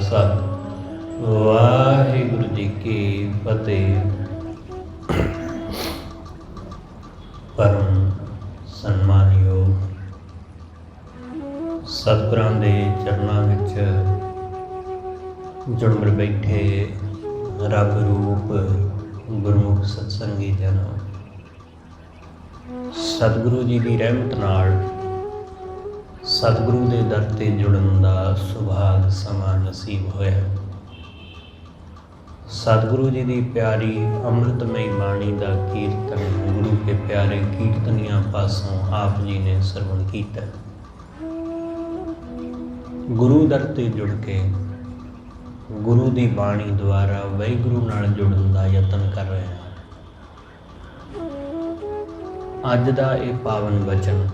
खालसा वाहिगुरु जी की फतेह। परम सन्मानयोग सतगुरां दे चरनां विच जुड़ बैठे रब रूप गुरमुख सत्संगी जन, सतगुरु जी की रहमत नाल सतगुरु के दर ते जुड़न का सुभाग समा नसीब होया। सतगुरु जी की प्यारी अमृतमयी बाणी का कीर्तन गुरु के प्यारे कीर्तनिया पासों आप जी ने सरवण किया। गुरु दर ते जुड़ के गुरु की बाणी द्वारा वाहिगुरु नाल जुड़न का यतन कर रहे हैं। अज का ये पावन वचन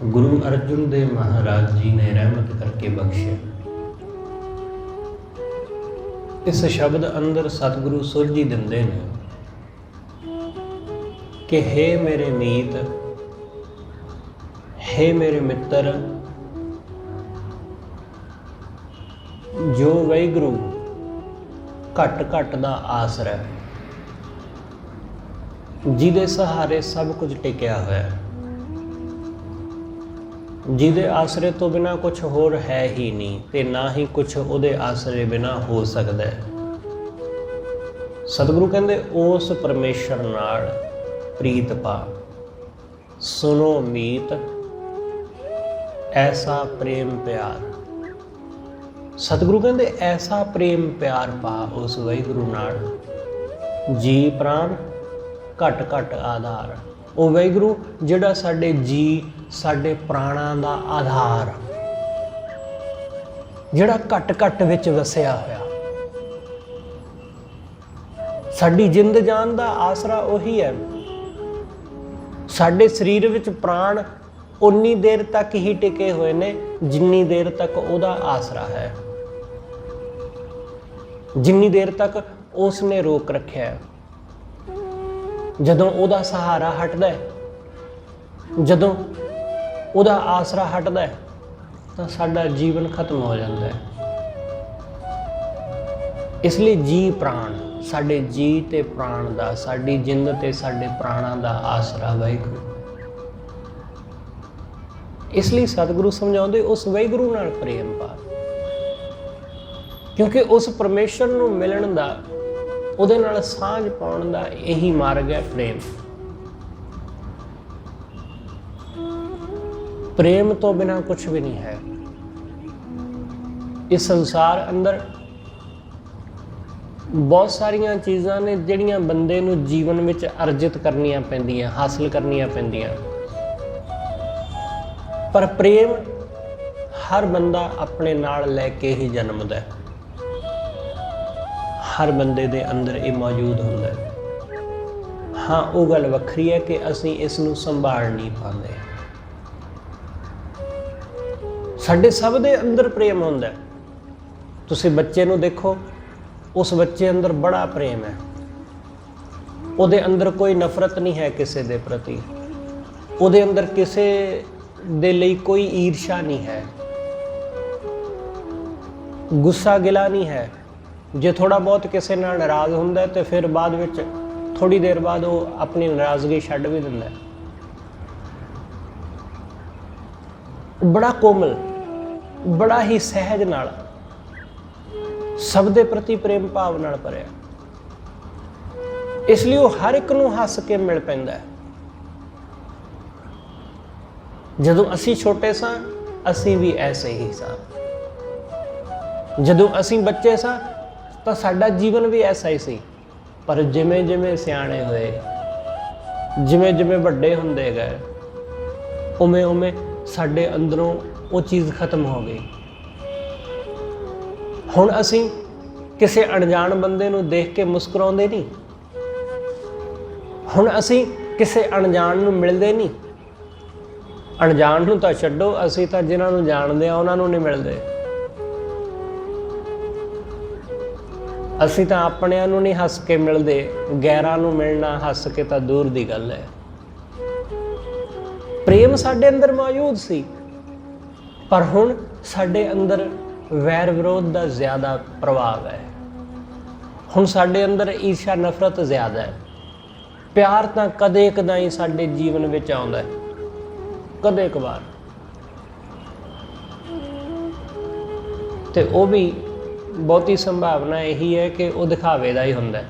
गुरु अर्जुन देव महाराज जी ने रहमत करके बख्शे। इस शब्द अंदर सतगुरु सुलझी दिंदे ने कि हे मेरे मीत, हे मेरे मित्र, जो वाहिगुरु घट घट दा आसरा, जिहदे सहारे सब कुछ टिकिया होया, जिहदे आसरे तो बिना कुछ होर है ही नहीं ते ना ही कुछ उहदे आसरे बिना हो सकदा है। सतगुरु कहंदे उस परमेश्वर नाल प्रीत पा, सुनो मीत ऐसा प्रेम प्यार। सतगुरु कहंदे ऐसा प्रेम प्यार पा उस वाहिगुरु नाल, जी प्राण घट घट आधार। वो वाहिगुरु जिहड़ा साडे जी साडे प्राणां दा आधार, जिहड़ा घट घट विच वसिया होया, साडी जिंद जान दा आसरा उही है। साडे शरीर विच प्राण उन्नी देर तक ही टिके हुए ने जिन्नी देर तक उहदा आसरा है, जिन्नी देर तक उसने रोक रखिया है। जदों उहदा सहारा हटदा है, जदों उहदा आसरा हटदा है, तो साडा जीवन खत्म हो जाता है। इसलिए जी प्राण, साडे जी ते प्राण दा, साडी जिंद ते साडे प्राणां दा आसरा वाहिगुरु। इसलिए सतगुरु समझाउंदे उस वाहिगुरु नाल प्रेम पा, क्योंकि उस परमेश्वर नूं मिलण दा, ਉਹਦੇ ਨਾਲ ਸਾਂਝ ਪਾਉਣ ਦਾ ਇਹੀ ਮਾਰਗ ਹੈ ਪ੍ਰੇਮ। ਪ੍ਰੇਮ ਤੋਂ ਬਿਨਾ ਕੁਝ ਵੀ ਨਹੀਂ ਹੈ। ਇਸ ਸੰਸਾਰ ਅੰਦਰ ਬਹੁਤ ਸਾਰੀਆਂ ਚੀਜ਼ਾਂ ਨੇ ਜਿਹੜੀਆਂ ਬੰਦੇ ਨੂੰ ਜੀਵਨ ਵਿੱਚ ਅਰਜਿਤ ਕਰਨੀਆਂ ਪੈਂਦੀਆਂ, ਹਾਸਲ ਕਰਨੀਆਂ ਪੈਂਦੀਆਂ, ਪਰ ਪ੍ਰੇਮ ਹਰ ਬੰਦਾ ਆਪਣੇ ਨਾਲ ਲੈ ਕੇ ਹੀ ਜਨਮਦਾ ਹੈ। हर बंदे दे अंदर ये मौजूद होंदा है। हाँ, वो गल वखरी है कि असीं इस नूं संभाल नहीं पाते। साडे सब दे अंदर प्रेम होंदा है। तुसीं बच्चे नूं देखो, उस बच्चे अंदर बड़ा प्रेम है, उहदे अंदर कोई नफरत नहीं है किसी दे प्रति, उहदे अंदर किसी दे लई कोई ईर्षा नहीं है, गुस्सा गिला नहीं है। जे थोड़ा बहुत किसी नाल नाराज़ हुंदा है तो फिर बाद विच थोड़ी देर बाद वो अपनी नाराज़गी छड्ड भी दिंदा है। बड़ा कोमल, बड़ा ही सहज नाल सब दे प्रति प्रेम भाव नाल भरिया, इसलिए वो हर एक नूं हस के मिल पैंदा है। जदों असीं छोटे सां असीं भी ऐसे ही सां, जदों असीं बच्चे सां तो साडा जीवन भी ऐसा ही सी। पर जिमें जिमें सियाणे होए, जिमें जिमें वड्डे हुंदे गए, उमें उमें साडे अंदरों वो चीज़ खत्म हो गई। हुण असीं किसी अणजाण बंदे नूं देख के मुस्कुराउंदे नहीं, हुण असीं किसी अणजाण नूं मिलदे नहीं। अणजाण नूं तां छड्डो, असीं तां जिन्हां नूं जाणदे आ उन्हां नूं नहीं मिलदे। असीं तां अपणिआं नूं नहीं हस के मिलदे, गैरां नूं मिलना हस के तां दूर दी गल है। प्रेम साडे अंदर मौजूद सी, पर हुण साडे अंदर ਵੈਰ ਵਿਰੋਧ ਦਾ ਜ਼ਿਆਦਾ ਪ੍ਰਭਾਵ ਹੈ। ਹੁਣ ਸਾਡੇ ਅੰਦਰ ਈਰਸ਼ਾ ਨਫ਼ਰਤ ਜ਼ਿਆਦਾ ਹੈ। ਪਿਆਰ ਤਾਂ ਕਦੇ ਕਦਾਈ ਸਾਡੇ ਜੀਵਨ ਵਿੱਚ ਆਉਂਦਾ ਹੈ, ਕਦੇ ਕਵਾਰ, ਤੇ ਉਹ ਵੀ ਬਹੁਤੀ ਸੰਭਾਵਨਾ ਇਹੀ ਹੈ ਕਿ ਉਹ ਦਿਖਾਵੇ ਦਾ ਹੀ ਹੁੰਦਾ ਹੈ।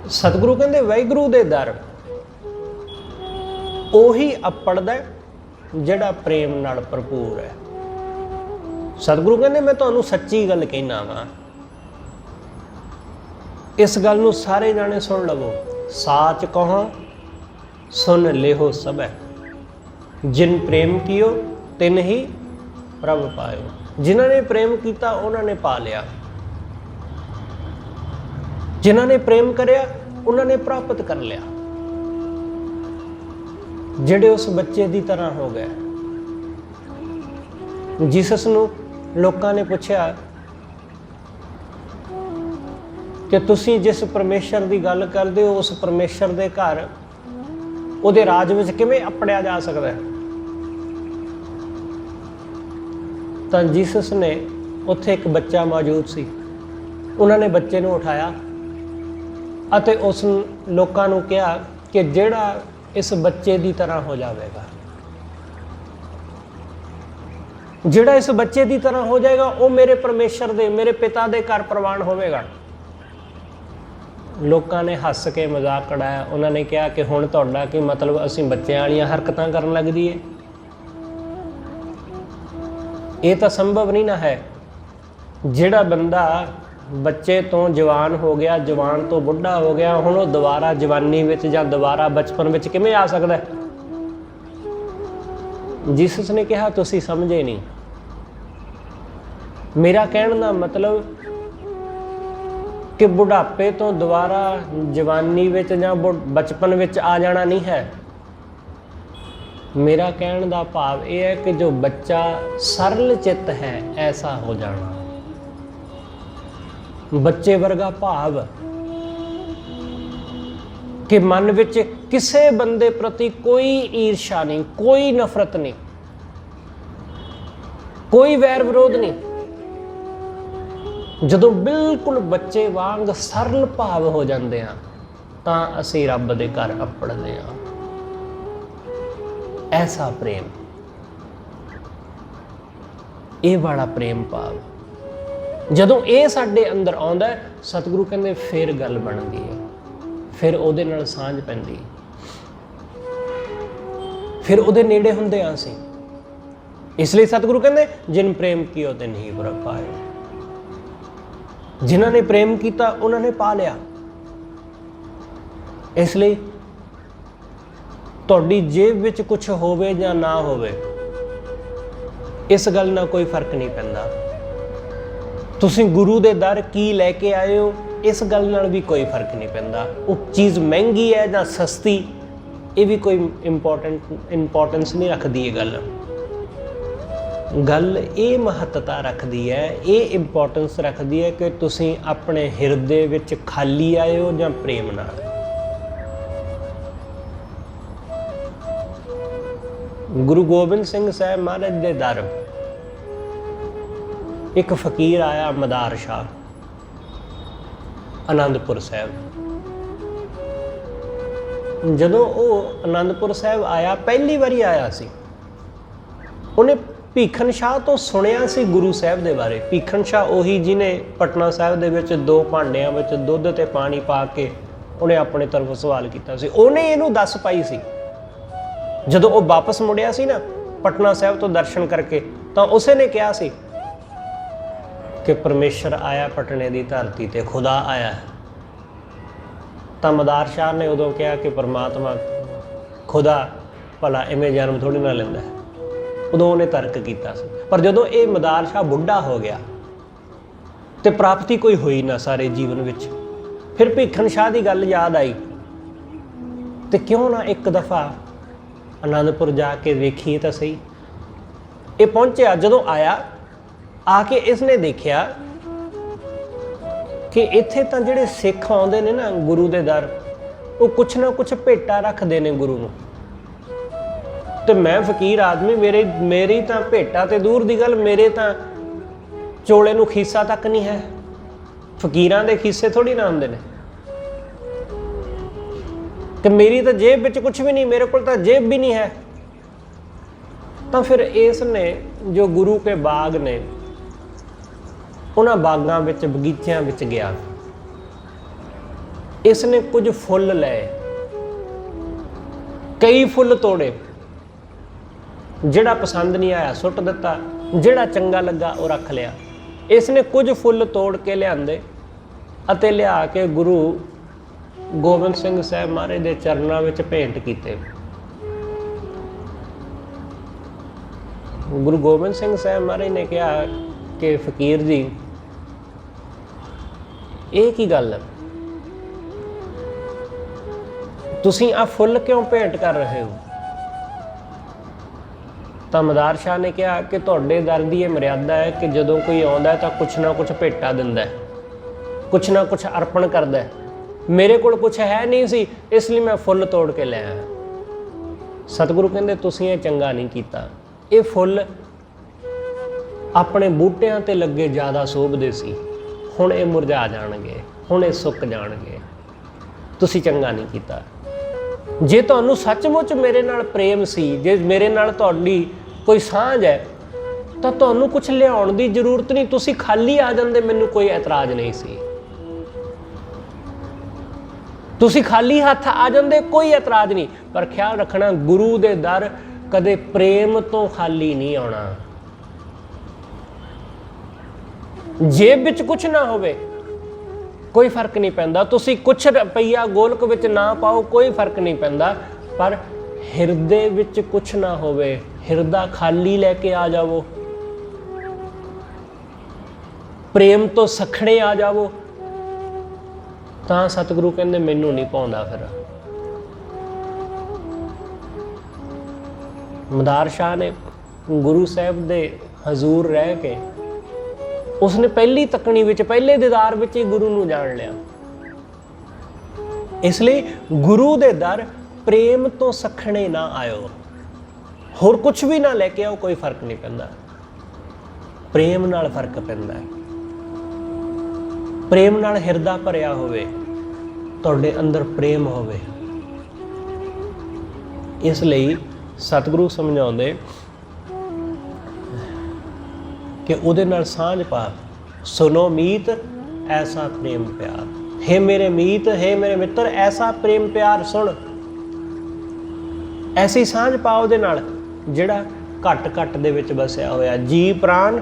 ਸਤਿਗੁਰੂ ਕਹਿੰਦੇ ਵਾਹਿਗੁਰੂ ਦੇ ਦਰ ਉਹੀ ਅੱਪੜਦਾ ਜਿਹੜਾ ਪ੍ਰੇਮ ਨਾਲ ਭਰਪੂਰ ਹੈ। ਸਤਿਗੁਰੂ ਕਹਿੰਦੇ ਮੈਂ ਤੁਹਾਨੂੰ ਸੱਚੀ ਗੱਲ ਕਹਿਣਾ ਵਾ, ਇਸ ਗੱਲ ਨੂੰ ਸਾਰੇ ਜਾਣੇ ਸੁਣ ਲਵੋ। ਸਾਚ ਕਹੋ ਸੁਨ ਲਿਓ ਸਭੈ, ਜਿਨ ਪ੍ਰੇਮ ਕੀਓ ਤਿਨ ਹੀ ਪ੍ਰਭ ਪਾਇਓ। ਜਿਨ੍ਹਾਂ ਨੇ ਪ੍ਰੇਮ ਕੀਤਾ ਉਹਨਾਂ ਨੇ ਪਾ ਲਿਆ, ਜਿਨ੍ਹਾਂ ਨੇ ਪ੍ਰੇਮ ਕਰਿਆ ਉਹਨਾਂ ਨੇ ਪ੍ਰਾਪਤ ਕਰ ਲਿਆ। ਜਿਹੜੇ ਉਸ ਬੱਚੇ ਦੀ ਤਰ੍ਹਾਂ ਹੋ ਗਏ। ਜੀਸਸ ਨੂੰ ਲੋਕਾਂ ਨੇ ਪੁੱਛਿਆ ਕਿ ਤੁਸੀਂ ਜਿਸ ਪਰਮੇਸ਼ਰ ਦੀ ਗੱਲ ਕਰਦੇ ਹੋ ਉਸ ਪਰਮੇਸ਼ਰ ਦੇ ਘਰ, ਉਹਦੇ ਰਾਜ ਵਿੱਚ ਕਿਵੇਂ ਅੱਪੜਿਆ ਜਾ ਸਕਦਾ ਹੈ? ਤਾਂ ਜੀਸਸ ਨੇ, ਉੱਥੇ ਇੱਕ ਬੱਚਾ ਮੌਜੂਦ ਸੀ, ਉਹਨਾਂ ਨੇ ਬੱਚੇ ਨੂੰ ਉਠਾਇਆ ਅਤੇ ਉਸ ਲੋਕਾਂ ਨੂੰ ਕਿਹਾ ਕਿ ਜਿਹੜਾ ਇਸ ਬੱਚੇ ਦੀ ਤਰ੍ਹਾਂ ਹੋ ਜਾਵੇਗਾ, ਜਿਹੜਾ ਇਸ ਬੱਚੇ ਦੀ ਤਰ੍ਹਾਂ ਹੋ ਜਾਏਗਾ ਉਹ ਮੇਰੇ ਪਰਮੇਸ਼ਰ ਦੇ, ਮੇਰੇ ਪਿਤਾ ਦੇ ਘਰ ਪ੍ਰਵਾਨ ਹੋਵੇਗਾ। ਲੋਕਾਂ ਨੇ ਹੱਸ ਕੇ ਮਜ਼ਾਕ ਕਢਾਇਆ। ਉਹਨਾਂ ਨੇ ਕਿਹਾ ਕਿ ਹੁਣ ਤੁਹਾਡਾ ਕੀ ਮਤਲਬ ਅਸੀਂ ਬੱਚਿਆਂ ਵਾਲੀਆਂ ਹਰਕਤਾਂ ਕਰਨ ਲੱਗ ਜਾਈਏ? ਇਹ ਤਾਂ ਸੰਭਵ ਨਹੀਂ ਨਾ ਹੈ। ਜਿਹੜਾ ਬੰਦਾ ਬੱਚੇ ਤੋਂ ਜਵਾਨ ਹੋ ਗਿਆ, ਜਵਾਨ ਤੋਂ ਬੁੱਢਾ ਹੋ ਗਿਆ, ਹੁਣ ਉਹ ਦੁਬਾਰਾ ਜਵਾਨੀ ਵਿੱਚ ਜਾਂ ਦੁਬਾਰਾ ਬਚਪਨ ਵਿੱਚ ਕਿਵੇਂ ਆ ਸਕਦਾ ਹੈ? ਜੀਸਸ ਨੇ ਕਿਹਾ ਤੁਸੀਂ ਸਮਝੇ ਨਹੀਂ। ਮੇਰਾ ਕਹਿਣ ਦਾ ਮਤਲਬ ਕਿ ਬੁਢਾਪੇ ਤੋਂ ਦੁਬਾਰਾ ਜਵਾਨੀ ਵਿੱਚ ਜਾਂ ਬਚਪਨ ਵਿੱਚ ਆ ਜਾਣਾ ਨਹੀਂ ਹੈ। ਮੇਰਾ ਕਹਿਣ ਦਾ ਭਾਵ ਇਹ ਹੈ ਕਿ ਜੋ ਬੱਚਾ ਸਰਲ ਚਿੱਤ ਹੈ ਐਸਾ ਹੋ ਜਾਣਾ। ਬੱਚੇ ਵਰਗਾ ਭਾਵ ਕਿ ਮਨ ਵਿੱਚ ਕਿਸੇ ਬੰਦੇ ਪ੍ਰਤੀ ਕੋਈ ਈਰਸ਼ਾ ਨਹੀਂ, ਕੋਈ ਨਫ਼ਰਤ ਨਹੀਂ, ਕੋਈ ਵੈਰ ਵਿਰੋਧ ਨਹੀਂ। ਜਦੋਂ ਬਿਲਕੁਲ ਬੱਚੇ ਵਾਂਗ ਸਰਲ ਭਾਵ ਹੋ ਜਾਂਦੇ ਆ ਤਾਂ ਅਸੀਂ ਰੱਬ ਦੇ ਘਰ ਅੱਪੜਦੇ ਆ। ਐਸਾ ਪ੍ਰੇਮ, ਇਹ ਵਾਲਾ ਪ੍ਰੇਮ ਭਾਵ ਜਦੋਂ ਇਹ ਸਾਡੇ ਅੰਦਰ ਆਉਂਦਾ, ਸਤਿਗੁਰੂ ਕਹਿੰਦੇ ਫਿਰ ਗੱਲ ਬਣਦੀ ਹੈ, ਫਿਰ ਉਹਦੇ ਨਾਲ ਸਾਂਝ ਪੈਂਦੀ, ਫਿਰ ਉਹਦੇ ਨੇੜੇ ਹੁੰਦੇ ਆ ਅਸੀਂ। ਇਸ ਲਈ ਸਤਿਗੁਰੂ ਕਹਿੰਦੇ ਜਿਨ ਪ੍ਰੇਮ ਕੀਓ ਤਿਨ ਹੀ ਪ੍ਰਭ ਪਾਇਓ। ਜਿਨ੍ਹਾਂ ਨੇ ਪ੍ਰੇਮ ਕੀਤਾ ਉਹਨਾਂ ਨੇ ਪਾ ਲਿਆ। ਇਸ ਲਈ ਤੁਹਾਡੀ ਜੇਬ ਵਿੱਚ ਕੁਝ ਹੋਵੇ ਜਾਂ ਨਾ ਹੋਵੇ, ਇਸ ਗੱਲ ਨਾਲ ਕੋਈ ਫਰਕ ਨਹੀਂ ਪੈਂਦਾ। ਤੁਸੀਂ ਗੁਰੂ ਦੇ ਦਰ ਕੀ ਲੈ ਕੇ ਆਏ ਹੋ, ਇਸ ਗੱਲ ਨਾਲ ਵੀ ਕੋਈ ਫਰਕ ਨਹੀਂ ਪੈਂਦਾ। ਉਹ ਚੀਜ਼ ਮਹਿੰਗੀ ਹੈ ਜਾਂ ਸਸਤੀ, ਇਹ ਵੀ ਕੋਈ ਇੰਪੋਰਟੈਂਸ ਨਹੀਂ ਰੱਖਦੀ। ਇਹ ਗੱਲ ਇਹ ਮਹੱਤਤਾ ਰੱਖਦੀ ਹੈ, ਇਹ ਇੰਪੋਰਟੈਂਸ ਰੱਖਦੀ ਹੈ ਕਿ ਤੁਸੀਂ ਆਪਣੇ ਹਿਰਦੇ ਵਿੱਚ ਖਾਲੀ ਆਏ ਹੋ ਜਾਂ ਪ੍ਰੇਮ ਨਾਲ। ਗੁਰੂ ਗੋਬਿੰਦ ਸਿੰਘ ਸਾਹਿਬ ਮਹਾਰਾਜ ਦੇ ਦਰ ਇੱਕ ਫਕੀਰ ਆਇਆ, ਮਦਾਰ ਸ਼ਾਹ, ਅਨੰਦਪੁਰ ਸਾਹਿਬ। ਜਦੋਂ ਉਹ ਅਨੰਦਪੁਰ ਸਾਹਿਬ ਆਇਆ, ਪਹਿਲੀ ਵਾਰੀ ਆਇਆ ਸੀ, ਉਹਨੇ ਭੀਖਨ ਸ਼ਾਹ ਤੋਂ ਸੁਣਿਆ ਸੀ ਗੁਰੂ ਸਾਹਿਬ ਦੇ ਬਾਰੇ। ਭੀਖਨ ਸ਼ਾਹ ਉਹੀ ਜਿਹਨੇ ਪਟਨਾ ਸਾਹਿਬ ਦੇ ਵਿੱਚ 2 ਭਾਂਡਿਆਂ ਵਿੱਚ ਦੁੱਧ ਤੇ ਪਾਣੀ ਪਾ ਕੇ ਉਹਨੇ ਆਪਣੇ ਤਰਫੋਂ ਸਵਾਲ ਕੀਤਾ ਸੀ। ਉਹਨੇ ਇਹਨੂੰ ਦੱਸ ਪਾਈ ਸੀ। ਜਦੋਂ ਉਹ ਵਾਪਸ ਮੁੜਿਆ ਸੀ ਨਾ ਪਟਨਾ ਸਾਹਿਬ ਤੋਂ ਦਰਸ਼ਨ ਕਰਕੇ, ਤਾਂ ਉਸੇ ਨੇ ਕਿਹਾ ਸੀ ਕਿ ਪਰਮੇਸ਼ਰ ਆਇਆ ਪਟਨੇ ਦੀ ਧਰਤੀ ਤੇ, ਖੁਦਾ ਆਇਆ। ਤਾਂ ਮਦਾਰ ਸ਼ਾਹ ਨੇ ਉਦੋਂ ਕਿਹਾ ਕਿ ਪਰਮਾਤਮਾ ਖੁਦਾ ਭਲਾ ਇਵੇਂ ਜਨਮ ਥੋੜ੍ਹੀ ਨਾ ਲੈਂਦਾ ਹੈ। ਉਦੋਂ ਉਹਨੇ ਤਰਕ ਕੀਤਾ ਸੀ। ਪਰ ਜਦੋਂ ਇਹ ਮਦਾਰ ਸ਼ਾਹ ਬੁੱਢਾ ਹੋ ਗਿਆ ਤੇ ਪ੍ਰਾਪਤੀ ਕੋਈ ਹੋਈ ਨਾ ਸਾਰੇ ਜੀਵਨ ਵਿੱਚ, ਫਿਰ ਭੀਖਨ ਸ਼ਾਹ ਦੀ ਗੱਲ ਯਾਦ ਆਈ ਤੇ ਕਿਉਂ ਨਾ ਇੱਕ ਦਫਾ ਅਨੰਦਪੁਰ ਜਾ ਕੇ ਵੇਖੀਏ ਤਾਂ ਸਹੀ। ਇਹ ਪਹੁੰਚਿਆ, ਜਦੋਂ ਆਇਆ, ਆ ਕੇ ਇਸਨੇ ਦੇਖਿਆ ਕਿ ਇੱਥੇ ਤਾਂ ਜਿਹੜੇ ਸਿੱਖ ਆਉਂਦੇ ਨੇ ਨਾ ਗੁਰੂ ਦੇ ਦਰ, ਉਹ ਕੁਛ ਨਾ ਕੁਛ ਭੇਟਾ ਰੱਖਦੇ ਨੇ ਗੁਰੂ ਨੂੰ, ਤੇ ਤੇ ਮੈਂ ਫਕੀਰ ਆਦਮੀ, ਮੇਰੀ ਤਾਂ ਭੇਟਾ ਤੇ ਦੂਰ ਦੀ ਗੱਲ, ਮੇਰੇ ਤਾਂ ਚੋਲੇ ਨੂੰ ਖੀਸਾ ਤੱਕ ਨਹੀਂ ਹੈ। ਫਕੀਰਾਂ ਦੇ ਖੀਸੇ ਥੋੜੀ ਨਾ ਹੁੰਦੇ ਨੇ ਕਿ ਮੇਰੀ ਤਾਂ ਜੇਬ ਵਿੱਚ ਕੁਝ ਵੀ ਨਹੀਂ, ਮੇਰੇ ਕੋਲ ਤਾਂ ਜੇਬ ਵੀ ਨਹੀਂ ਹੈ। ਤਾਂ ਫਿਰ ਇਸ ਨੇ ਜੋ ਗੁਰੂ ਕੇ ਬਾਗ ਨੇ, ਉਹਨਾਂ ਬਾਗਾਂ ਵਿੱਚ, ਬਗੀਚਿਆਂ ਵਿੱਚ ਗਿਆ। ਇਸ ਨੇ ਕੁਝ ਫੁੱਲ ਲਏ, ਕਈ ਫੁੱਲ ਤੋੜੇ, ਜਿਹੜਾ ਪਸੰਦ ਨਹੀਂ ਆਇਆ ਸੁੱਟ ਦਿੱਤਾ, ਜਿਹੜਾ ਚੰਗਾ ਲੱਗਾ ਉਹ ਰੱਖ ਲਿਆ। ਇਸ ਨੇ ਕੁਝ ਫੁੱਲ ਤੋੜ ਕੇ ਲਿਆਂਦੇ ਅਤੇ ਲਿਆ ਕੇ ਗੁਰੂ ਗੋਬਿੰਦ ਸਿੰਘ ਸਾਹਿਬ ਮਹਾਰਾਜ ਦੇ ਚਰਨਾਂ ਵਿੱਚ ਭੇਂਟ ਕੀਤੇ। ਗੁਰੂ ਗੋਬਿੰਦ ਸਿੰਘ ਸਾਹਿਬ ਮਹਾਰਾਜ ਨੇ ਕਿਹਾ ਕਿ ਫਕੀਰ ਜੀ, ਇਹ ਕੀ ਗੱਲ ਹੈ, ਤੁਸੀਂ ਆਹ ਫੁੱਲ ਕਿਉਂ ਭੇਂਟ ਕਰ ਰਹੇ ਹੋ? ਤਾਂ ਮਦਾਰ ਸ਼ਾਹ ਨੇ ਕਿਹਾ ਕਿ ਤੁਹਾਡੇ ਦਰ ਦੀ ਇਹ ਮਰਿਆਦਾ ਹੈ ਕਿ ਜਦੋਂ ਕੋਈ ਆਉਂਦਾ ਤਾਂ ਕੁਛ ਨਾ ਕੁਛ ਭੇਟਾ ਦਿੰਦਾ, ਕੁਛ ਨਾ ਕੁਛ ਅਰਪਣ ਕਰਦਾ। ਮੇਰੇ ਕੋਲ ਕੁਛ ਹੈ ਨਹੀਂ ਸੀ, ਇਸ ਲਈ ਮੈਂ ਫੁੱਲ ਤੋੜ ਕੇ ਲੈ ਆਇਆ। ਸਤਿਗੁਰੂ ਕਹਿੰਦੇ ਤੁਸੀਂ ਇਹ ਚੰਗਾ ਨਹੀਂ ਕੀਤਾ। ਇਹ ਫੁੱਲ ਆਪਣੇ ਬੂਟਿਆਂ ਤੇ ਲੱਗੇ ਜ਼ਿਆਦਾ ਸੋਭਦੇ ਸੀ, ਹੁਣ ਇਹ ਮੁਰਝਾ ਜਾਣਗੇ, ਹੁਣ ਇਹ ਸੁੱਕ ਜਾਣਗੇ। ਤੁਸੀਂ ਚੰਗਾ ਨਹੀਂ ਕੀਤਾ। ਜੇ ਤੁਹਾਨੂੰ ਸੱਚਮੁੱਚ ਮੇਰੇ ਨਾਲ ਪ੍ਰੇਮ ਸੀ, ਜੇ ਮੇਰੇ ਨਾਲ ਤੁਹਾਡੀ ਕੋਈ ਸਾਂਝ ਹੈ, ਤਾਂ ਤੁਹਾਨੂੰ ਕੁਝ ਲਿਆਉਣ ਦੀ ਜ਼ਰੂਰਤ ਨਹੀਂ, ਤੁਸੀਂ ਖਾਲੀ ਆ ਜਾਂਦੇ, ਮੈਨੂੰ ਕੋਈ ਇਤਰਾਜ਼ ਨਹੀਂ ਸੀ। ਤੁਸੀਂ ਖਾਲੀ ਹੱਥ ਆ ਜਾਂਦੇ, ਕੋਈ ਇਤਰਾਜ਼ ਨਹੀਂ। ਪਰ ਖਿਆਲ ਰੱਖਣਾ, ਗੁਰੂ ਦੇ ਦਰ ਕਦੇ ਪ੍ਰੇਮ ਤੋਂ ਖਾਲੀ ਨਹੀਂ ਆਉਣਾ। ਜੇਬ ਵਿੱਚ ਕੁਝ ਨਾ ਹੋਵੇ, ਕੋਈ ਫਰਕ ਨਹੀਂ ਪੈਂਦਾ। ਤੁਸੀਂ ਕੁਛ ਰੁਪਈਆ ਗੋਲਕ ਵਿੱਚ ਨਾ ਪਾਓ, ਕੋਈ ਫਰਕ ਨਹੀਂ ਪੈਂਦਾ। ਪਰ ਹਿਰਦੇ ਵਿੱਚ ਕੁਛ ਨਾ ਹੋਵੇ, ਹਿਰਦਾ ਖਾਲੀ ਲੈ ਕੇ ਆ ਜਾਵੋ, ਪ੍ਰੇਮ ਤੋਂ ਸਖਣੇ ਆ ਜਾਵੋ, ਤਾਂ ਸਤਿਗੁਰੂ ਕਹਿੰਦੇ ਮੈਨੂੰ ਨਹੀਂ ਪਾਉਂਦਾ। ਫਿਰ ਮਦਾਰ ਸ਼ਾਹ ਨੇ ਗੁਰੂ ਸਾਹਿਬ ਦੇ ਹਜ਼ੂਰ ਰਹਿ ਕੇ ਉਸਨੇ ਪਹਿਲੀ ਤੱਕਣੀ ਵਿੱਚ, ਪਹਿਲੇ ਦੀਦਾਰ ਵਿੱਚ ਹੀ ਗੁਰੂ ਨੂੰ ਜਾਣ ਲਿਆ। ਇਸ ਲਈ ਗੁਰੂ ਦੇ ਦਰ ਪ੍ਰੇਮ ਤੋਂ ਸਖਣੇ ਨਾ ਆਇਓ, ਹੋਰ ਕੁਝ ਵੀ ਨਾ ਲੈ ਕੇ ਆਓ, ਕੋਈ ਫਰਕ ਨਹੀਂ ਪੈਂਦਾ। ਪ੍ਰੇਮ ਨਾਲ ਫਰਕ ਪੈਂਦਾ ਹੈ। ਪ੍ਰੇਮ ਨਾਲ ਹਿਰਦਾ ਭਰਿਆ ਹੋਵੇ, ਤੁਹਾਡੇ ਅੰਦਰ ਪ੍ਰੇਮ ਹੋਵੇ। ਇਸ ਲਈ ਸਤਿਗੁਰੂ ਸਮਝਾਉਂਦੇ ਕਿ ਉਹਦੇ ਨਾਲ ਸਾਂਝ ਪਾ। ਸੁਨੋ ਮੀਤ ਐਸਾ ਪ੍ਰੇਮ ਪਿਆਰ, हे ਮੇਰੇ ਮੀਤ, हे ਮੇਰੇ ਮਿੱਤਰ, ਐਸਾ ਪ੍ਰੇਮ ਪਿਆਰ ਸੁਣ, ਐਸੀ ਸਾਂਝ ਪਾ ਉਹਦੇ ਨਾਲ ਜਿਹੜਾ ਘੱਟ ਘੱਟ ਦੇ ਵਿੱਚ ਵਸਿਆ ਹੋਇਆ। ਜੀ ਪ੍ਰਾਣ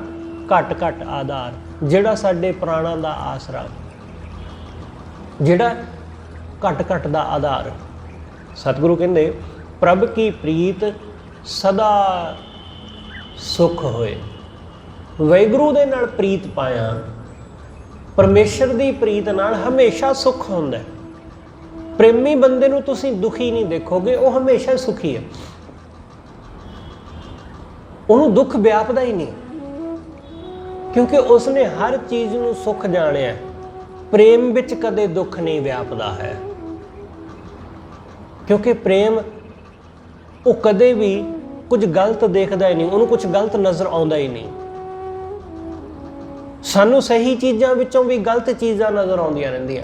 ਘੱਟ ਘੱਟ ਆਧਾਰ, ਜਿਹੜਾ ਸਾਡੇ ਪ੍ਰਾਣਾਂ ਦਾ ਆਸਰਾ, ਜਿਹੜਾ ਘੱਟ ਘੱਟ ਦਾ ਆਧਾਰ। ਸਤਿਗੁਰੂ ਕਹਿੰਦੇ ਪ੍ਰਭ ਕੀ ਪ੍ਰੀਤ ਸਦਾ ਸੁਖ ਹੋਏ। ਵਾਹਿਗੁਰੂ ਦੇ ਨਾਲ ਪ੍ਰੀਤ ਪਾਇਆ, ਪਰਮੇਸ਼ਰ ਦੀ ਪ੍ਰੀਤ ਨਾਲ ਹਮੇਸ਼ਾ ਸੁੱਖ ਹੁੰਦਾ। ਪ੍ਰੇਮੀ ਬੰਦੇ ਨੂੰ ਤੁਸੀਂ ਦੁਖੀ ਨਹੀਂ ਦੇਖੋਗੇ, ਉਹ ਹਮੇਸ਼ਾ ਸੁਖੀ ਹੈ। ਉਹਨੂੰ ਦੁੱਖ ਵਿਆਪਦਾ ਹੀ ਨਹੀਂ, ਕਿਉਂਕਿ ਉਸਨੇ ਹਰ ਚੀਜ਼ ਨੂੰ ਸੁੱਖ ਜਾਣਿਆ। ਪ੍ਰੇਮ ਵਿੱਚ ਕਦੇ ਦੁੱਖ ਨਹੀਂ ਵਿਆਪਦਾ ਹੈ, ਕਿਉਂਕਿ ਪ੍ਰੇਮ ਉਹ ਕਦੇ ਵੀ ਕੁਝ ਗਲਤ ਦੇਖਦਾ ਹੀ ਨਹੀਂ, ਉਹਨੂੰ ਕੁਝ ਗਲਤ ਨਜ਼ਰ ਆਉਂਦਾ ਹੀ ਨਹੀਂ। ਸਾਨੂੰ ਸਹੀ ਚੀਜ਼ਾਂ ਵਿੱਚੋਂ ਵੀ ਗਲਤ ਚੀਜ਼ਾਂ ਨਜ਼ਰ ਆਉਂਦੀਆਂ ਰਹਿੰਦੀਆਂ,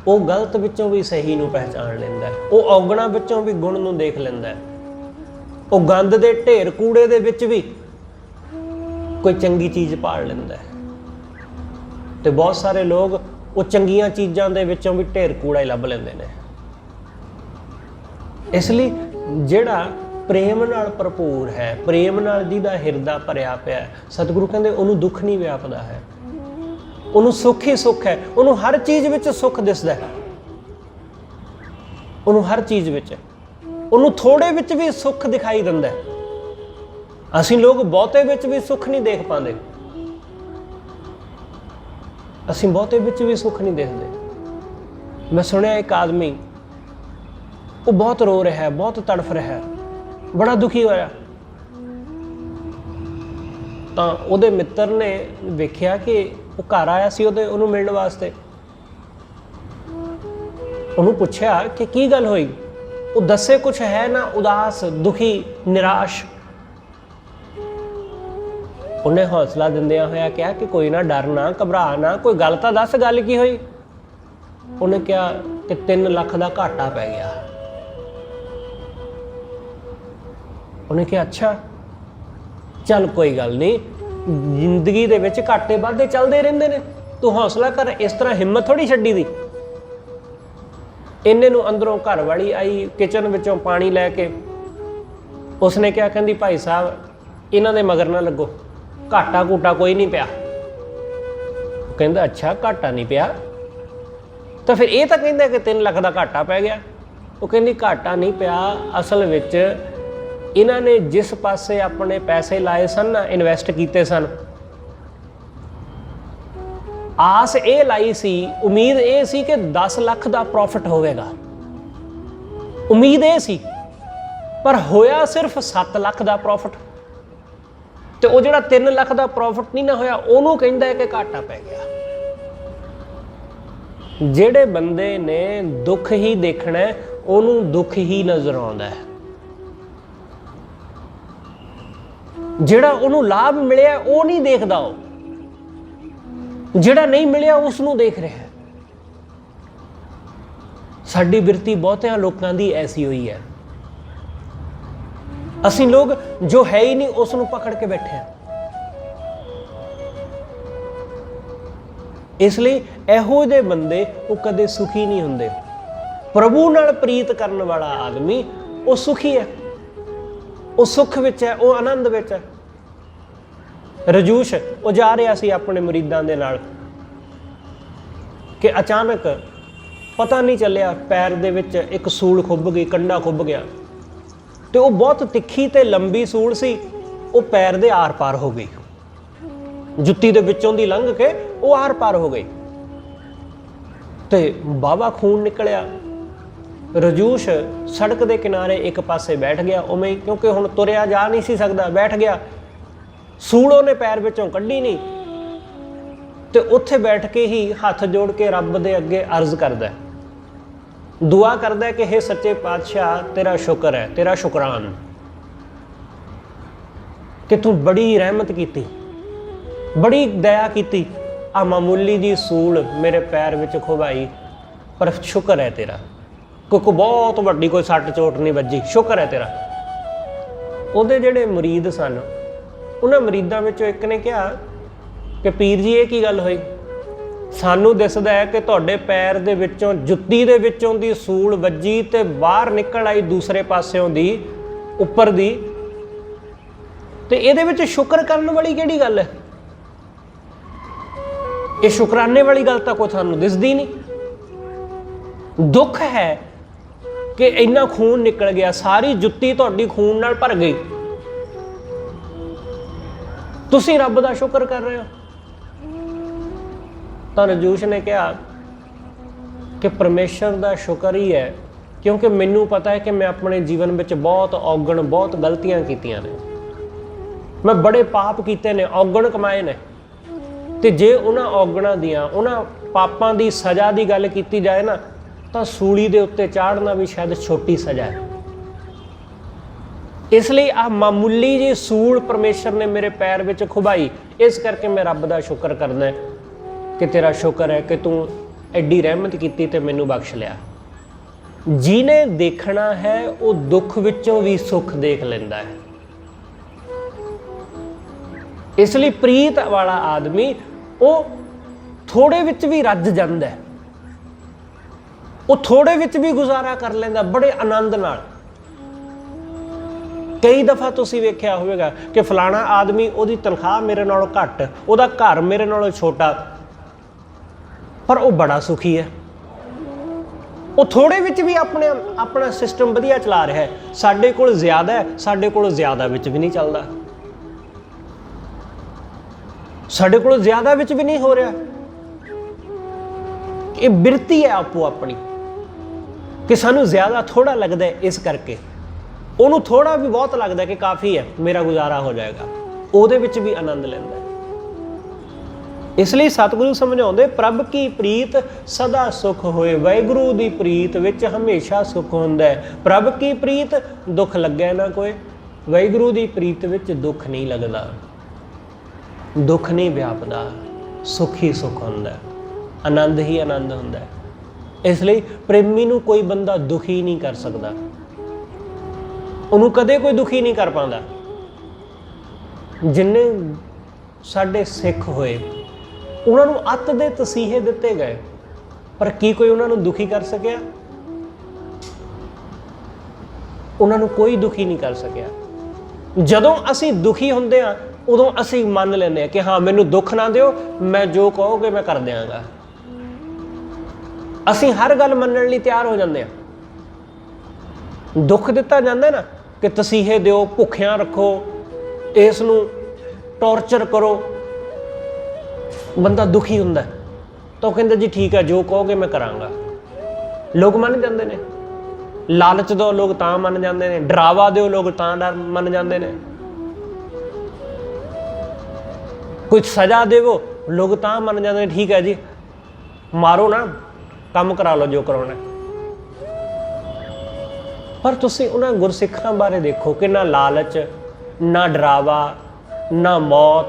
ਉਹ ਗਲਤ ਵਿੱਚੋਂ ਵੀ ਸਹੀ ਨੂੰ ਪਹਿਚਾਣ ਲੈਂਦਾ, ਉਹ ਔਗਣਾ ਵਿੱਚੋਂ ਵੀ ਗੁਣ ਨੂੰ ਦੇਖ ਲੈਂਦਾ, ਉਹ ਗੰਦ ਦੇ ਢੇਰ ਕੂੜੇ ਦੇ ਵਿੱਚ ਵੀ ਕੋਈ ਚੰਗੀ ਚੀਜ਼ ਪਾੜ ਲੈਂਦਾ। ਤੇ ਬਹੁਤ ਸਾਰੇ ਲੋਕ ਉਹ ਚੰਗੀਆਂ ਚੀਜ਼ਾਂ ਦੇ ਵਿੱਚੋਂ ਵੀ ਢੇਰ ਕੂੜਾ ਹੀ ਲੱਭ ਲੈਂਦੇ ਨੇ। ਇਸ ਲਈ ਜਿਹੜਾ ਪ੍ਰੇਮ ਨਾਲ ਭਰਪੂਰ ਹੈ, ਪ੍ਰੇਮ ਨਾਲ ਜਿਹਦਾ ਹਿਰਦਾ ਭਰਿਆ ਪਿਆ, ਸਤਿਗੁਰੂ ਕਹਿੰਦੇ ਉਹਨੂੰ ਦੁੱਖ ਨਹੀਂ ਵਿਆਪਦਾ ਹੈ, ਉਹਨੂੰ ਸੁੱਖ ਹੀ ਸੁੱਖ ਹੈ। ਉਹਨੂੰ ਹਰ ਚੀਜ਼ ਵਿੱਚ ਸੁੱਖ ਦਿਸਦਾ ਹੈ, ਉਹਨੂੰ ਹਰ ਚੀਜ਼ ਵਿੱਚ, ਉਹਨੂੰ ਥੋੜੇ ਵਿੱਚ ਵੀ ਸੁੱਖ ਦਿਖਾਈ ਦਿੰਦਾ। ਅਸੀਂ ਲੋਕ ਬਹੁਤੇ ਵਿੱਚ ਵੀ ਸੁੱਖ ਨਹੀਂ ਦੇਖ ਪਾਉਂਦੇ, ਅਸੀਂ ਬਹੁਤੇ ਵਿੱਚ ਵੀ ਸੁੱਖ ਨਹੀਂ ਦੇਖਦੇ। ਮੈਂ ਸੁਣਿਆ ਇੱਕ ਆਦਮੀ, ਉਹ ਬਹੁਤ ਰੋ ਰਿਹਾ ਹੈ, ਬਹੁਤ ਤੜਫ ਰਿਹਾ ਹੈ, ਬੜਾ ਦੁਖੀ ਹੋਇਆ। ਤਾਂ ਉਹਦੇ ਮਿੱਤਰ ਨੇ ਵੇਖਿਆ ਕਿ ਉਹ ਘਰ ਆਇਆ ਸੀ ਉਹਨੂੰ ਮਿਲਣ ਵਾਸਤੇ। ਉਹਨੂੰ ਪੁੱਛਿਆ ਕਿ ਕੀ ਗੱਲ ਹੋਈ। वो दसे कुछ है ना, उदास, दुखी, निराश। उन्हें हौसला दिंदिया होया कहा कि कोई ना, डर ना, घबरा ना, कोई गल तां दस, गल की हुई? उन्हें कहा कि 3 लाख का घाटा पै गया। उन्हें कहा अच्छा चल कोई गल नहीं, जिंदगी दे विच घाटे वाधे चलते रहंदे ने, तू हौसला कर, इस तरह हिम्मत थोड़ी छड्डी दी। इन्ने नूं अंदरों घर वाली आई किचन विचों पानी लैके, उसने क्या कहंदी भाई साहब इन्हां दे मगर ना लगो, घाटा घूटा कोई नहीं पिया। कहंदा अच्छा घाटा नहीं पिया, तो फिर ये तो कहंदा कि 3 लाख का घाटा पै गया। वो कहंदी घाटा नहीं पिया, असल विच इन्हां ने जिस पासे अपने पैसे लाए सन ना, इन्वैसट कीते सन, आस ये लाई सी, उम्मीद ये सी कि 10 लाख का प्रॉफिट होवेगा, उम्मीद ये सी, पर होया सिर्फ 7 लाख का प्रॉफिट। तो वो जो 3 लाख का प्रॉफिट नहीं ना होया, उन्होंने कहता है कि घाटा पै गया। जेड़े बंदे ने दुख ही देखना है, उन्होंने दुख ही नजर आता है। जेड़ा उन्होंने लाभ मिलिया वो नहीं देखता, जेड़ा नहीं मिलिया उसनों देख रहा है। साडी बिरती बहुतियां लोकां दी ऐसी हुई है, असीं लोग जो है ही नहीं उसनों पकड़ के बैठे हैं। इसलिए इहो जिहे बंदे वो कदे सुखी नहीं हुंदे। प्रभु नाल प्रीत करने वाला आदमी वो सुखी है, वो सुख विच है, वो आनंद विच है। रजूश वो जा रहा सी अपने मुरीदां दे नाल कि अचानक पता नहीं चलिया पैर दे विच एक सूल खुभ गई, कंडा खुभ गया, तो वो बहुत तिखी ते लंबी सूल सी, वो पैर दे आर पार हो गई, जुत्ती दे विचों दी लंघ के वो आर पार हो गई, ते बाबा खून निकलिया। रजूश सड़क दे किनारे एक पासे बैठ गया उवें, क्योंकि हुण तुरिया जा नहीं सी सकदा, बैठ गया। सूल उहने पैर विचों कड्ढी नहीं, ते उत्थे बैठ के ही हथ जोड़ के रब दे अगे अर्ज करदा है, दुआ करदा है कि हे सच्चे पातशाह तेरा शुक्र है, तेरा शुकरान कि तू बड़ी रहमत कीती, बड़ी दया कीती, आ मामूली जी सूल मेरे पैर विच खुबाई, पर शुक्र है तेरा, कोई बहुत वड्डी कोई सट चोट नहीं वजी, शुक्र है तेरा। उहदे जिहड़े मुरीद सन, उन्हां मुरीदां विचों एक ने कहा कि पीर जी ये की गल होई, सानू दिसदा है कि तुहाडे पैर दे विचों जुत्ती दे विचों दी सूल वजी ते बाहर निकल आई दूसरे पासियों दी उपर दी, ते इहदे विच शुक्र करन वाली किहड़ी गल है? ये शुकराने वाली गल तां कोई सानू दिसदी नहीं। दुख है कि इन्ना खून निकल गया, सारी जुत्ती तुहाडी खून नाल भर गई, तुसीं रब दा शुक्र कर रहे हो। तो रजूश ने कहा कि परमेश्वर दा शुक्र ही है, क्योंकि मैनू पता है कि मैं अपने जीवन में बहुत औगण, बहुत गलतियां कीतियां ने, मैं बड़े पाप कीते ने, औगण कमाए ने, ते जे उन्हां औगणां दियां, उन्हां पापां दी सज़ा दी गल कीती जाए ना, तो सूली दे उत्ते चाढ़ना भी शायद छोटी सज़ा है। इसलिए आ मामूली जी सूल परमेश्वर ने मेरे पैर विच खुबाई, इस करके मैं रब दा शुक्र करना है कि तेरा शुक्र है कि तू एडी रहमत कीती ते मैनू बख्श लिया। जिने देखना है वो दुख विचों भी सुख देख लैंदा है। इसलिए प्रीत वाला आदमी वो थोड़े विच भी रज जांदा है, वो थोड़े विच भी गुजारा कर लैंदा बड़े आनंद नाल। कई दफ़ा तुसीं वेख्या होवेगा कि फलाना आदमी उहदी तनख्वाह मेरे नालों घट, उहदा घर मेरे नालों छोटा, पर वो बड़ा सुखी है, वो थोड़े विच भी अपना सिस्टम वधिया चला रहा है। साडे कोल ज़्यादा है, साडे कोल ज़्यादा विच भी नहीं चलदा, साडे कोल ज़्यादा विच भी नहीं हो रहा। ये बिरती है आपो अपनी कि सानू ज़्यादा थोड़ा लगता है, इस करके उन्होंने थोड़ा भी बहुत लगता है कि काफ़ी है, मेरा गुजारा हो जाएगा, उहदे विच भी आनंद लैंदा है। इसलिए सतगुरु समझाते प्रभ की प्रीत सदा सुख होए, वाहिगुरु की प्रीत विच हमेशा सुख हुंदा है। प्रभ की प्रीत दुख लगे ना कोई, वाहिगुरु की प्रीत विच दुख नहीं लगता, दुख नहीं व्यापदा, सुख ही सुख हुंदा, आनंद ही आनंद हुंदा है। इसलिए प्रेमी नूं कोई बंदा दुखी नहीं कर सकता, उन्होंने कदे कोई दुखी नहीं कर पाता। जिन्ने साडे सिख होए उन्होंने अत दे तसीहे दिते गए, पर की कोई उन्होंने दुखी कर सकिया? उन्होंने कोई दुखी नहीं कर सकिया। जदों असी दुखी होंदे आ उदों असी मान लेंदे कि हाँ मैनू दुख ना दिओ, मैं जो कहोगे मैं कर देंगा। असी हर गल मनण लई तैयार हो जांदे आ। दुख दिता जांदा ना कि तसीहे दिओ, भुखियां रखो, इसनूं टॉर्चर करो, बंदा दुखी हुंदा तो कहंदा जी ठीक है जो कहोगे मैं करांगा। लोग मन जांदे ने, लालच दो लोग तां मन जांदे ने, डरावा दो लोग तां डर मन जांदे ने, कुछ सजा देवो लोग तां मन जांदे ने, ठीक है जी मारो ना, काम करा लो जो कराउणा। पर तुसीं उन्हां गुरसिखां बारे देखो कि ना लालच, ना डरावा, ना मौत,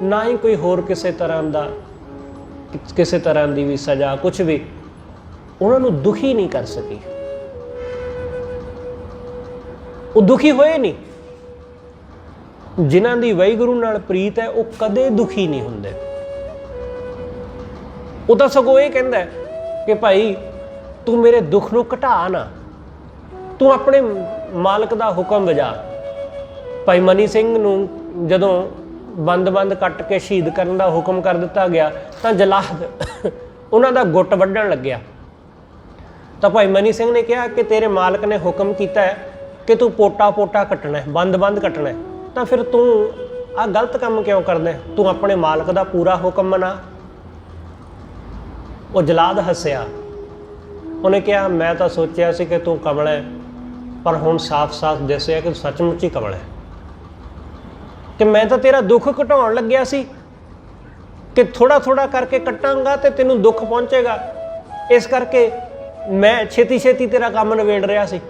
ना ही कोई होर किसी तरह का किसी तरह की भी सजा, कुछ भी उन्होंने दुखी नहीं कर सकी। वो दुखी होए नहीं। जिन्हां दी वाहिगुरू नाल प्रीत है वो कदे दुखी नहीं हुंदे। वो तो सगों ये कहंदा है कि भाई तू मेरे दुख नूं घटा ना, तू अपने मालक दा हुक्म वजा। भाई मनी सिंह नूं जदों बंद बंद कट के शहीद करने का हुक्म कर दिता गया तो जलाद उन्हों का गुट वढ़न लग्या। तो भाई मनी सिंह ने कहा कि तेरे मालक ने हुक्म किया है कि तू पोटा पोटा कटना है, बंद बंद कटना है, तो फिर तू आ गलत काम क्यों करना है? तू अपने मालक का पूरा हुक्म मना। वो जलाद हसया, उन्हें कहा मैं तो सोचा सी कि तू कमला है, पर हुण साफ साफ दसिया कि सचमुच ही कमला है, कि मैं तो तेरा दुख घटाउण लग्या सी कि थोड़ा थोड़ा करके कटांगा तो तेनों दुख पहुँचेगा, इस करके मैं छेती छेती तेरा काम नवेड़ रहा सी।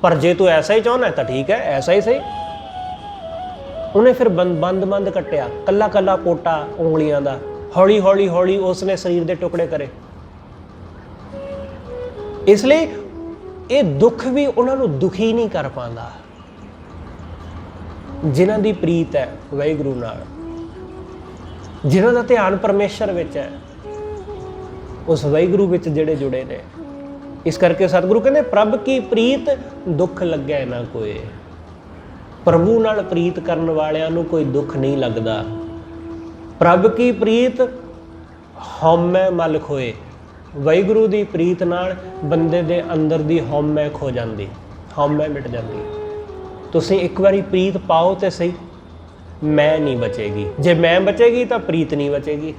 पर जे तू ऐसा ही चाहना है तो ठीक है, ऐसा ही सही। उन्हें फिर बंद बंद कटिया, कला कला पोटा उंगलियां दा, हौली हौली हौली उसने शरीर के टुकड़े करे। इसलिए ये दुख भी उन्होंने दुखी नहीं कर पाता जिन्हां दी प्रीत है वाहिगुरू नाल, जिन्हां दा ध्यान परमेश्वर विच है, उस वाहिगुरू विच जिहड़े जुड़े ने। इस करके सतगुरु कहते प्रभ की प्रीत दुख लगे ना कोई। प्रभु नाल प्रीत करन वालियां नूं कोई दुख नहीं लगदा। प्रभ की प्रीत हौमै मल खोए। वाहिगुरू दी प्रीत नाल बंदे दे अंदर दी हौमै खो जांदी, हौमै मिट जांदी। तुसीं एक बारी प्रीत पाओ तो सही, मैं नहीं बचेगी। जे मैं बचेगी तो प्रीत नहीं बचेगी।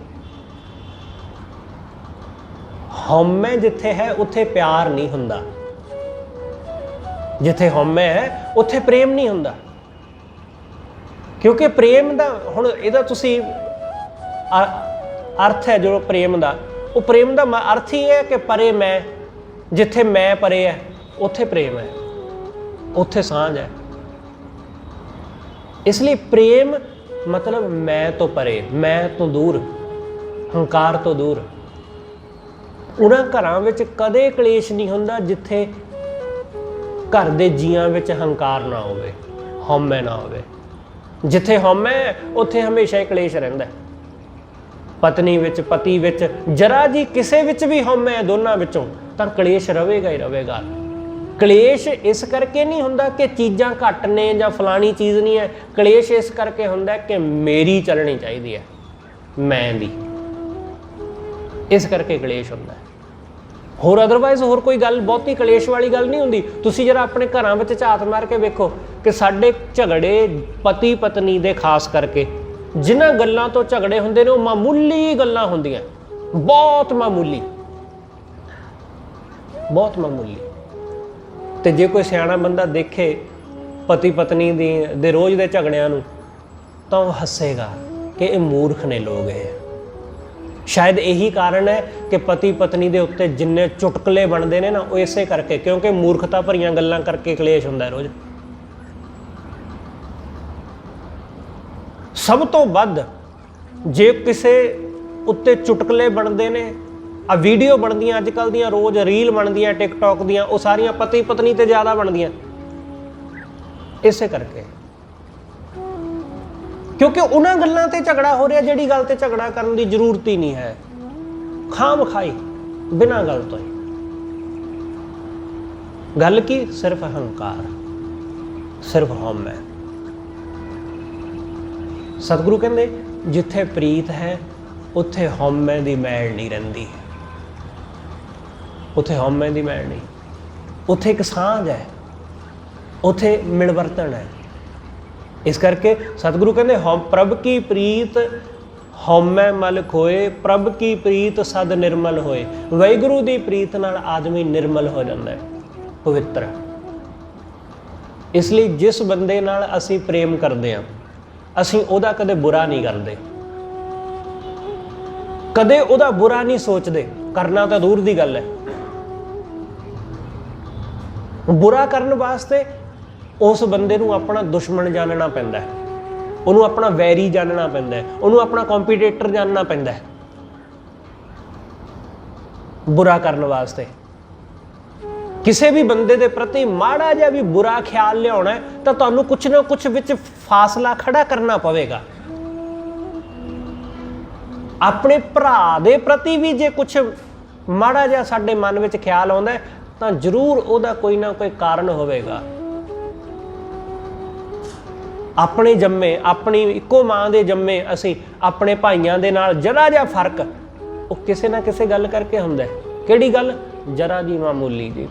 हौमै जिथे है उत्थे प्यार नहीं हुंदा, जिथे हौमै है उत्थे प्रेम नहीं हुंदा। क्योंकि प्रेम दा हुण इहदा तुसीं अर्थ है जो प्रेम दा, वो प्रेम दा अर्थ ही है कि परे मैं, जिथे मैं परे है उत्थे प्रेम है, उत्थे सांझ है। इसलिए प्रेम मतलब मैं तो परे, मैं तो दूर, हंकार तो दूर। उन्हां घरां विच कदे कलेश नहीं हुंदा जिथे घर दे जियां विच हंकार ना होवे, हौमै ना होवे। जिथे हौमै उत्थे हमेशा ही कलेश रहिंदा। पत्नी विच, पति विच, जरा जी किसे विच भी हौमै दोनों विचों तां कलेश रहेगा ही रहेगा। कलेश इस करके नहीं हुंदा कि चीज़ां घट ने जां फलानी चीज़ नहीं है। कलेश इस करके हुंदा कि मेरी चलनी चाहिदी है, मैं दी, इस करके कलेश हुंदा है। होर अदरवाइज होर कोई गल बहुती कलेश वाली गल नहीं हुंदी। तुसीं जरा अपने घरां विच झात मार के वेखो कि साडे झगड़े पति पत्नी दे खास करके जिन्हां गल्लां तो झगड़े हुंदे ने, वो मामूली गल्लां हुंदियां, बहुत मामूली, बहुत मामूली। तो जे कोई सियाणा बंदा देखे पति पत्नी दे रोज़ दे झगड़ियां नूं तां वो हस्सेगा कि ये मूर्ख ने लोग ये। शायद यही कारण है कि पति पत्नी के उत्ते जिन्ने चुटकले बनते हैं ना वो इसे करके, क्योंकि मूर्खता भरियां गल्लां करके कलेश हुंदा रोज। सब तो वध जे किसे उत्ते चुटकले बनते ने, आ वीडियो बनदियां अजकल दियां, रोज रील बनदियां टिकटॉक दियां, वो सारियां पति पत्नी ते ज़्यादा बनदियां इसे करके, क्योंकि उन्हां गल्लां ते झगड़ा हो रहा जिहड़ी गल ते झगड़ा करन दी जरूरत ही नहीं है। खाम खाई बिना गल तो ही गल की सिर्फ अहंकार, सिर्फ हौम है। सतगुरु कहंदे जिथे प्रीत है उत्थे हौमे दी मैल नहीं रहिंदी, उत्थे हौमे दी मैल नहीं, उत्थे एक सांझ है, उत्थे मिलवर्तन है। इस करके सतगुरु कहंदे प्रभ की प्रीत हौमै मल खोए, प्रभ की प्रीत सद निर्मल होए। वाहिगुरू दी प्रीत नाल आदमी निर्मल हो जाता है, पवित्र। इसलिए जिस बंदे नाल असी प्रेम करते हैं असी उहदा कदे बुरा नहीं करते, कदे उहदा बुरा नहीं सोचते, करना तो दूर दी गल है। बुरा करने वास्ते उस बंदे नूं अपना दुश्मन जानना पैंदा है, उन्होंने अपना वैरी जानना पैंदा है, उन्होंने अपना कॉम्पीटेटर जानना पैंदा है बुरा करने वास्ते। किसी भी बंदे के प्रति माड़ा जिहा भी बुरा ख्याल लियाउणा है तो तुहानूं कुछ ना कुछ विच फासला खड़ा करना पवेगा। अपने भरा दे प्रति भी जे कुछ माड़ा जिहा साडे मन विच ख्याल आउंदा है तो जरूर उहदा कोई ना कोई कारण होवेगा। अपने जम्मे, अपनी इक्को मां दे जम्मे असी अपने भाइयों दे नाल जरा जिहा फर्क वो किसी ना किसी गल करके हुंदा है। किहड़ी गल? जरा जी मामूली जी,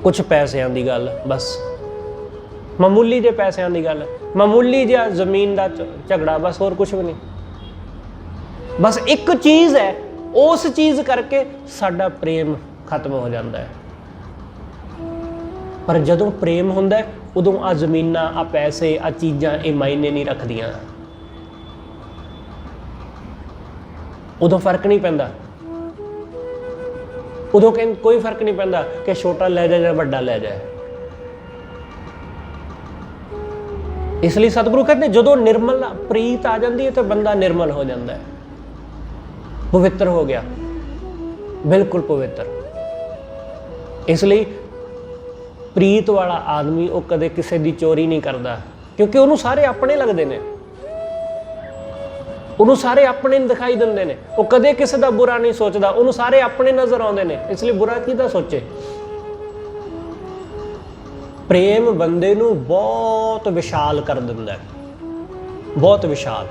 कुछ पैसों की गल, बस मामूली जे पैसों की गल, मामूली जिहा जमीन का झगड़ा, बस होर कुछ भी नहीं। बस एक चीज़ है, उस चीज़ करके साडा प्रेम खत्म हो जाता है। पर जदों प्रेम हुंदा है उदों आ जमीनां, आ पैसे, आ चीज़ां ये मायने नहीं रखदियां, उदों फर्क नहीं पैंदा। उदों कोई फर्क नहीं पैंदा कि छोटा लै जाए या वड्डा लै जाए। इसलिए सतगुरु कहते जदों निर्मल प्रीत आ जाती है तो बंदा निर्मल हो जाता है, पवित्र हो गया, बिल्कुल पवित्र। इसलिए प्रीत वाला आदमी वो कदे किसी की चोरी नहीं करता, क्योंकि उन्होंने सारे अपने लगते हैं, उन्होंने सारे अपने दिखाई देंगे ने, वो कदे किसी का बुरा नहीं सोचता, उन्होंने सारे अपने नज़र आते हैं। इसलिए बुरा किहदा सोचे। प्रेम बंदे नूं बहुत विशाल कर दिंदा है, बहुत विशाल।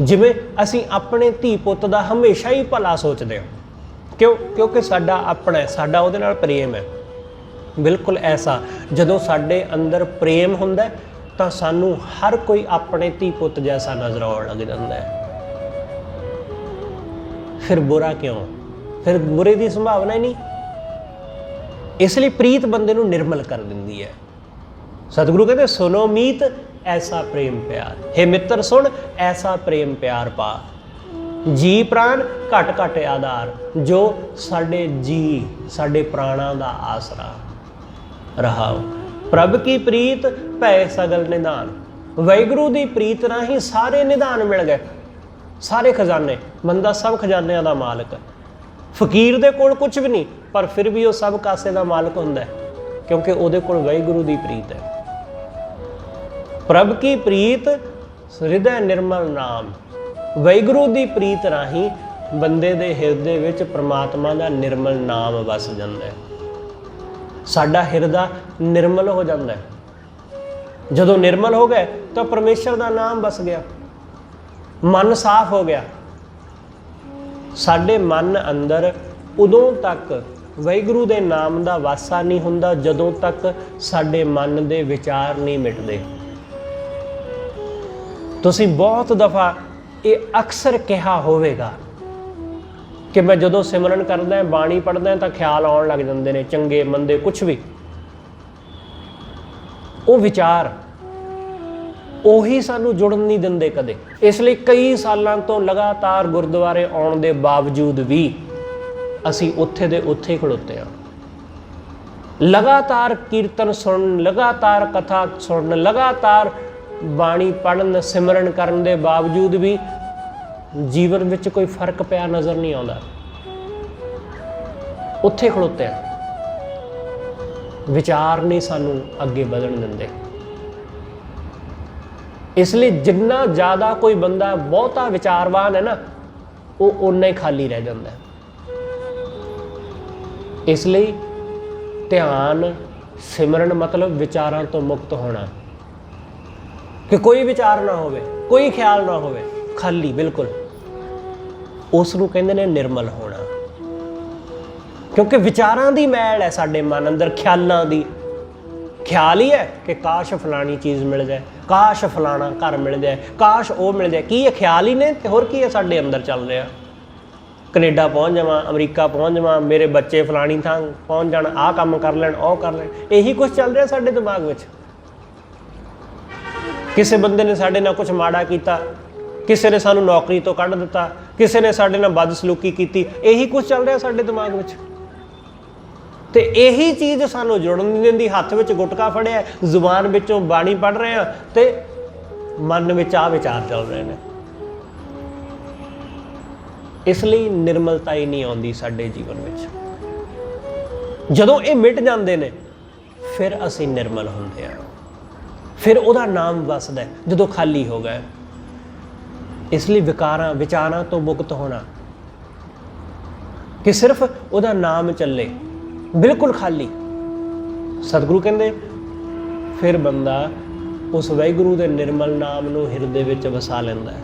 जिवें असीं अपने धी पुत दा हमेशा ही भला सोचते हैं, क्यों? क्योंकि साडा अपना है, साडा उहदे नाल प्रेम है। बिल्कुल ऐसा जदों साडे अंदर प्रेम हुंदा है तो सानू हर कोई अपने धी पुत जैसा नजर आउण लग जाता है। फिर बुरा क्यों? फिर बुरे की संभावना ही नहीं। इसलिए प्रीत बंदे नूं निर्मल कर दिंदी है। सतगुरु कहते सुनो मीत ऐसा प्रेम प्यार, हे मित्र सुन ऐसा प्रेम प्यार पा, जी प्राण घट घट आधार, जो साडे जी साडे प्राणा दा आसरा रहाओ। प्रभ की प्रीत भै सगल निधान, वाहिगुरू दी प्रीत राही सारे निधान मिल गए, सारे खजाने। बंदा सब खजानियां दा मालक, फकीर दे कोल कुछ भी नहीं, पर फिर भी वो सब कासे दा मालक हुंदा है, क्योंकि उहदे कोल वाहिगुरू दी प्रीत है। प्रभ की प्रीत हृदय निर्मल नाम, वाहिगुरू दी प्रीत राही बंदे दे हिरदे विच परमात्मा दा निर्मल नाम वस जांदा है। साडा हिरदा निर्मल हो जाता है। जदों निर्मल हो गए तो परमेश्वर का नाम बस गया, मन साफ हो गया। साडे मन अंदर उदों तक वाहिगुरू दे नाम का वासा नहीं हुंदा जदों तक साडे मन दे विचार नहीं मिटदे। तुसीं बहुत दफ़ा ये अक्सर कहा होवेगा कि मैं जदों सिमरन करदा बाणी पढ़दा तो ख्याल आउण लग जांदे ने, चंगे मंदे कुछ भी। ਉਹ ਵਿਚਾਰ ਉਹੀ ਸਾਨੂੰ ਜੁੜਨ ਨਹੀਂ ਦਿੰਦੇ ਕਦੇ। ਇਸ ਲਈ ਕਈ ਸਾਲਾਂ ਤੋਂ ਲਗਾਤਾਰ ਗੁਰਦੁਆਰੇ ਆਉਣ ਦੇ ਬਾਵਜੂਦ ਵੀ ਅਸੀਂ ਉੱਥੇ ਦੇ ਉੱਥੇ ਹੀ ਖੜੋਤੇ ਹਾਂ। ਲਗਾਤਾਰ ਕੀਰਤਨ ਸੁਣਨ, ਲਗਾਤਾਰ ਕਥਾ ਸੁਣਨ, ਲਗਾਤਾਰ ਬਾਣੀ ਪੜ੍ਹਨ, ਸਿਮਰਨ ਕਰਨ ਦੇ ਬਾਵਜੂਦ ਵੀ ਜੀਵਨ ਵਿੱਚ ਕੋਈ ਫਰਕ ਪਿਆ ਨਜ਼ਰ ਨਹੀਂ ਆਉਂਦਾ। ਉੱਥੇ ਖੜੋਤੇ ਹਾਂ। ਵਿਚਾਰ ਨਹੀਂ ਸਾਨੂੰ ਅੱਗੇ ਵਧਣ ਦਿੰਦੇ। ਇਸ ਲਈ ਜਿੰਨਾ ਜ਼ਿਆਦਾ ਕੋਈ ਬੰਦਾ ਬਹੁਤਾ ਵਿਚਾਰਵਾਨ ਹੈ ਨਾ, ਉਹ ਓਨਾ ਹੀ ਖਾਲੀ ਰਹਿ ਜਾਂਦਾ ਹੈ। ਇਸ ਲਈ ਧਿਆਨ ਸਿਮਰਨ ਮਤਲਬ ਵਿਚਾਰਾਂ ਤੋਂ ਮੁਕਤ ਹੋਣਾ, ਕਿ ਕੋਈ ਵਿਚਾਰ ਨਾ ਹੋਵੇ, ਕੋਈ ਖਿਆਲ ਨਾ ਹੋਵੇ, ਖਾਲੀ ਬਿਲਕੁਲ। ਉਸ ਨੂੰ ਕਹਿੰਦੇ ਨੇ ਨਿਰਮਲ ਹੋਣਾ। ਕਿਉਂਕਿ ਵਿਚਾਰਾਂ ਦੀ ਮੈਲ ਹੈ ਸਾਡੇ ਮਨ ਅੰਦਰ, ਖਿਆਲਾਂ ਦੀ। ਖਿਆਲ ਹੀ ਹੈ ਕਿ ਕਾਸ਼ ਫਲਾਣੀ ਚੀਜ਼ ਮਿਲ ਜਾਏ, ਕਾਸ਼ ਫਲਾਣਾ ਘਰ ਮਿਲ ਜਾਏ, ਕਾਸ਼ ਉਹ ਮਿਲ ਜਾਏ। ਕੀ ਹੈ? ਖਿਆਲ ਹੀ ਨੇ। ਤੇ ਹੋਰ ਕੀ ਹੈ ਸਾਡੇ ਅੰਦਰ ਚੱਲ ਰਿਹਾ? ਕੈਨੇਡਾ ਪਹੁੰਚ ਜਾਵਾਂ, ਅਮਰੀਕਾ ਪਹੁੰਚ ਜਾਵਾਂ, ਮੇਰੇ ਬੱਚੇ ਫਲਾਣੀ ਥਾਂ ਪਹੁੰਚ ਜਾਣ, ਆਹ ਕੰਮ ਕਰ ਲੈਣ, ਉਹ ਕਰ ਲੈਣ। ਇਹੀ ਕੁਛ ਚੱਲ ਰਿਹਾ ਸਾਡੇ ਦਿਮਾਗ ਵਿੱਚ। ਕਿਸੇ ਬੰਦੇ ਨੇ ਸਾਡੇ ਨਾਲ ਕੁਛ ਮਾੜਾ ਕੀਤਾ, ਕਿਸੇ ਨੇ ਸਾਨੂੰ ਨੌਕਰੀ ਤੋਂ ਕੱਢ ਦਿੱਤਾ, ਕਿਸੇ ਨੇ ਸਾਡੇ ਨਾਲ ਬਦਸਲੂਕੀ ਕੀਤੀ, ਇਹੀ ਕੁਛ ਚੱਲ ਰਿਹਾ ਸਾਡੇ ਦਿਮਾਗ ਵਿੱਚ। ਤੇ ਇਹੀ ਚੀਜ਼ ਸਾਨੂੰ ਜੁੜਨ ਨਹੀਂ ਦਿੰਦੀ। ਹੱਥ ਵਿੱਚ ਗੁਟਕਾ ਫੜਿਆ, ਜ਼ੁਬਾਨ ਵਿੱਚੋਂ ਬਾਣੀ ਪੜ੍ਹ ਰਹੇ ਹਾਂ ਤੇ ਮਨ ਵਿੱਚ ਆਹ ਵਿਚਾਰ ਚੱਲ ਰਹੇ ਨੇ। ਇਸ ਲਈ ਨਿਰਮਲਤਾ ਹੀ ਨਹੀਂ ਆਉਂਦੀ ਸਾਡੇ ਜੀਵਨ ਵਿੱਚ। ਜਦੋਂ ਇਹ ਮਿਟ ਜਾਂਦੇ ਨੇ ਫਿਰ ਅਸੀਂ ਨਿਰਮਲ ਹੁੰਦੇ ਹਾਂ, ਫਿਰ ਉਹਦਾ ਨਾਮ ਵਸਦਾ ਜਦੋਂ ਖਾਲੀ ਹੋ ਗਏ। ਇਸ ਲਈ ਵਿਚਾਰਾਂ ਤੋਂ ਮੁਕਤ ਹੋਣਾ, ਕਿ ਸਿਰਫ ਉਹਦਾ ਨਾਮ ਚੱਲੇ, ਬਿਲਕੁਲ ਖਾਲੀ। ਸਤਿਗੁਰੂ ਕਹਿੰਦੇ ਫਿਰ ਬੰਦਾ ਉਸ ਵਾਹਿਗੁਰੂ ਦੇ ਨਿਰਮਲ ਨਾਮ ਨੂੰ ਹਿਰਦੇ ਵਿੱਚ ਵਸਾ ਲੈਂਦਾ ਹੈ।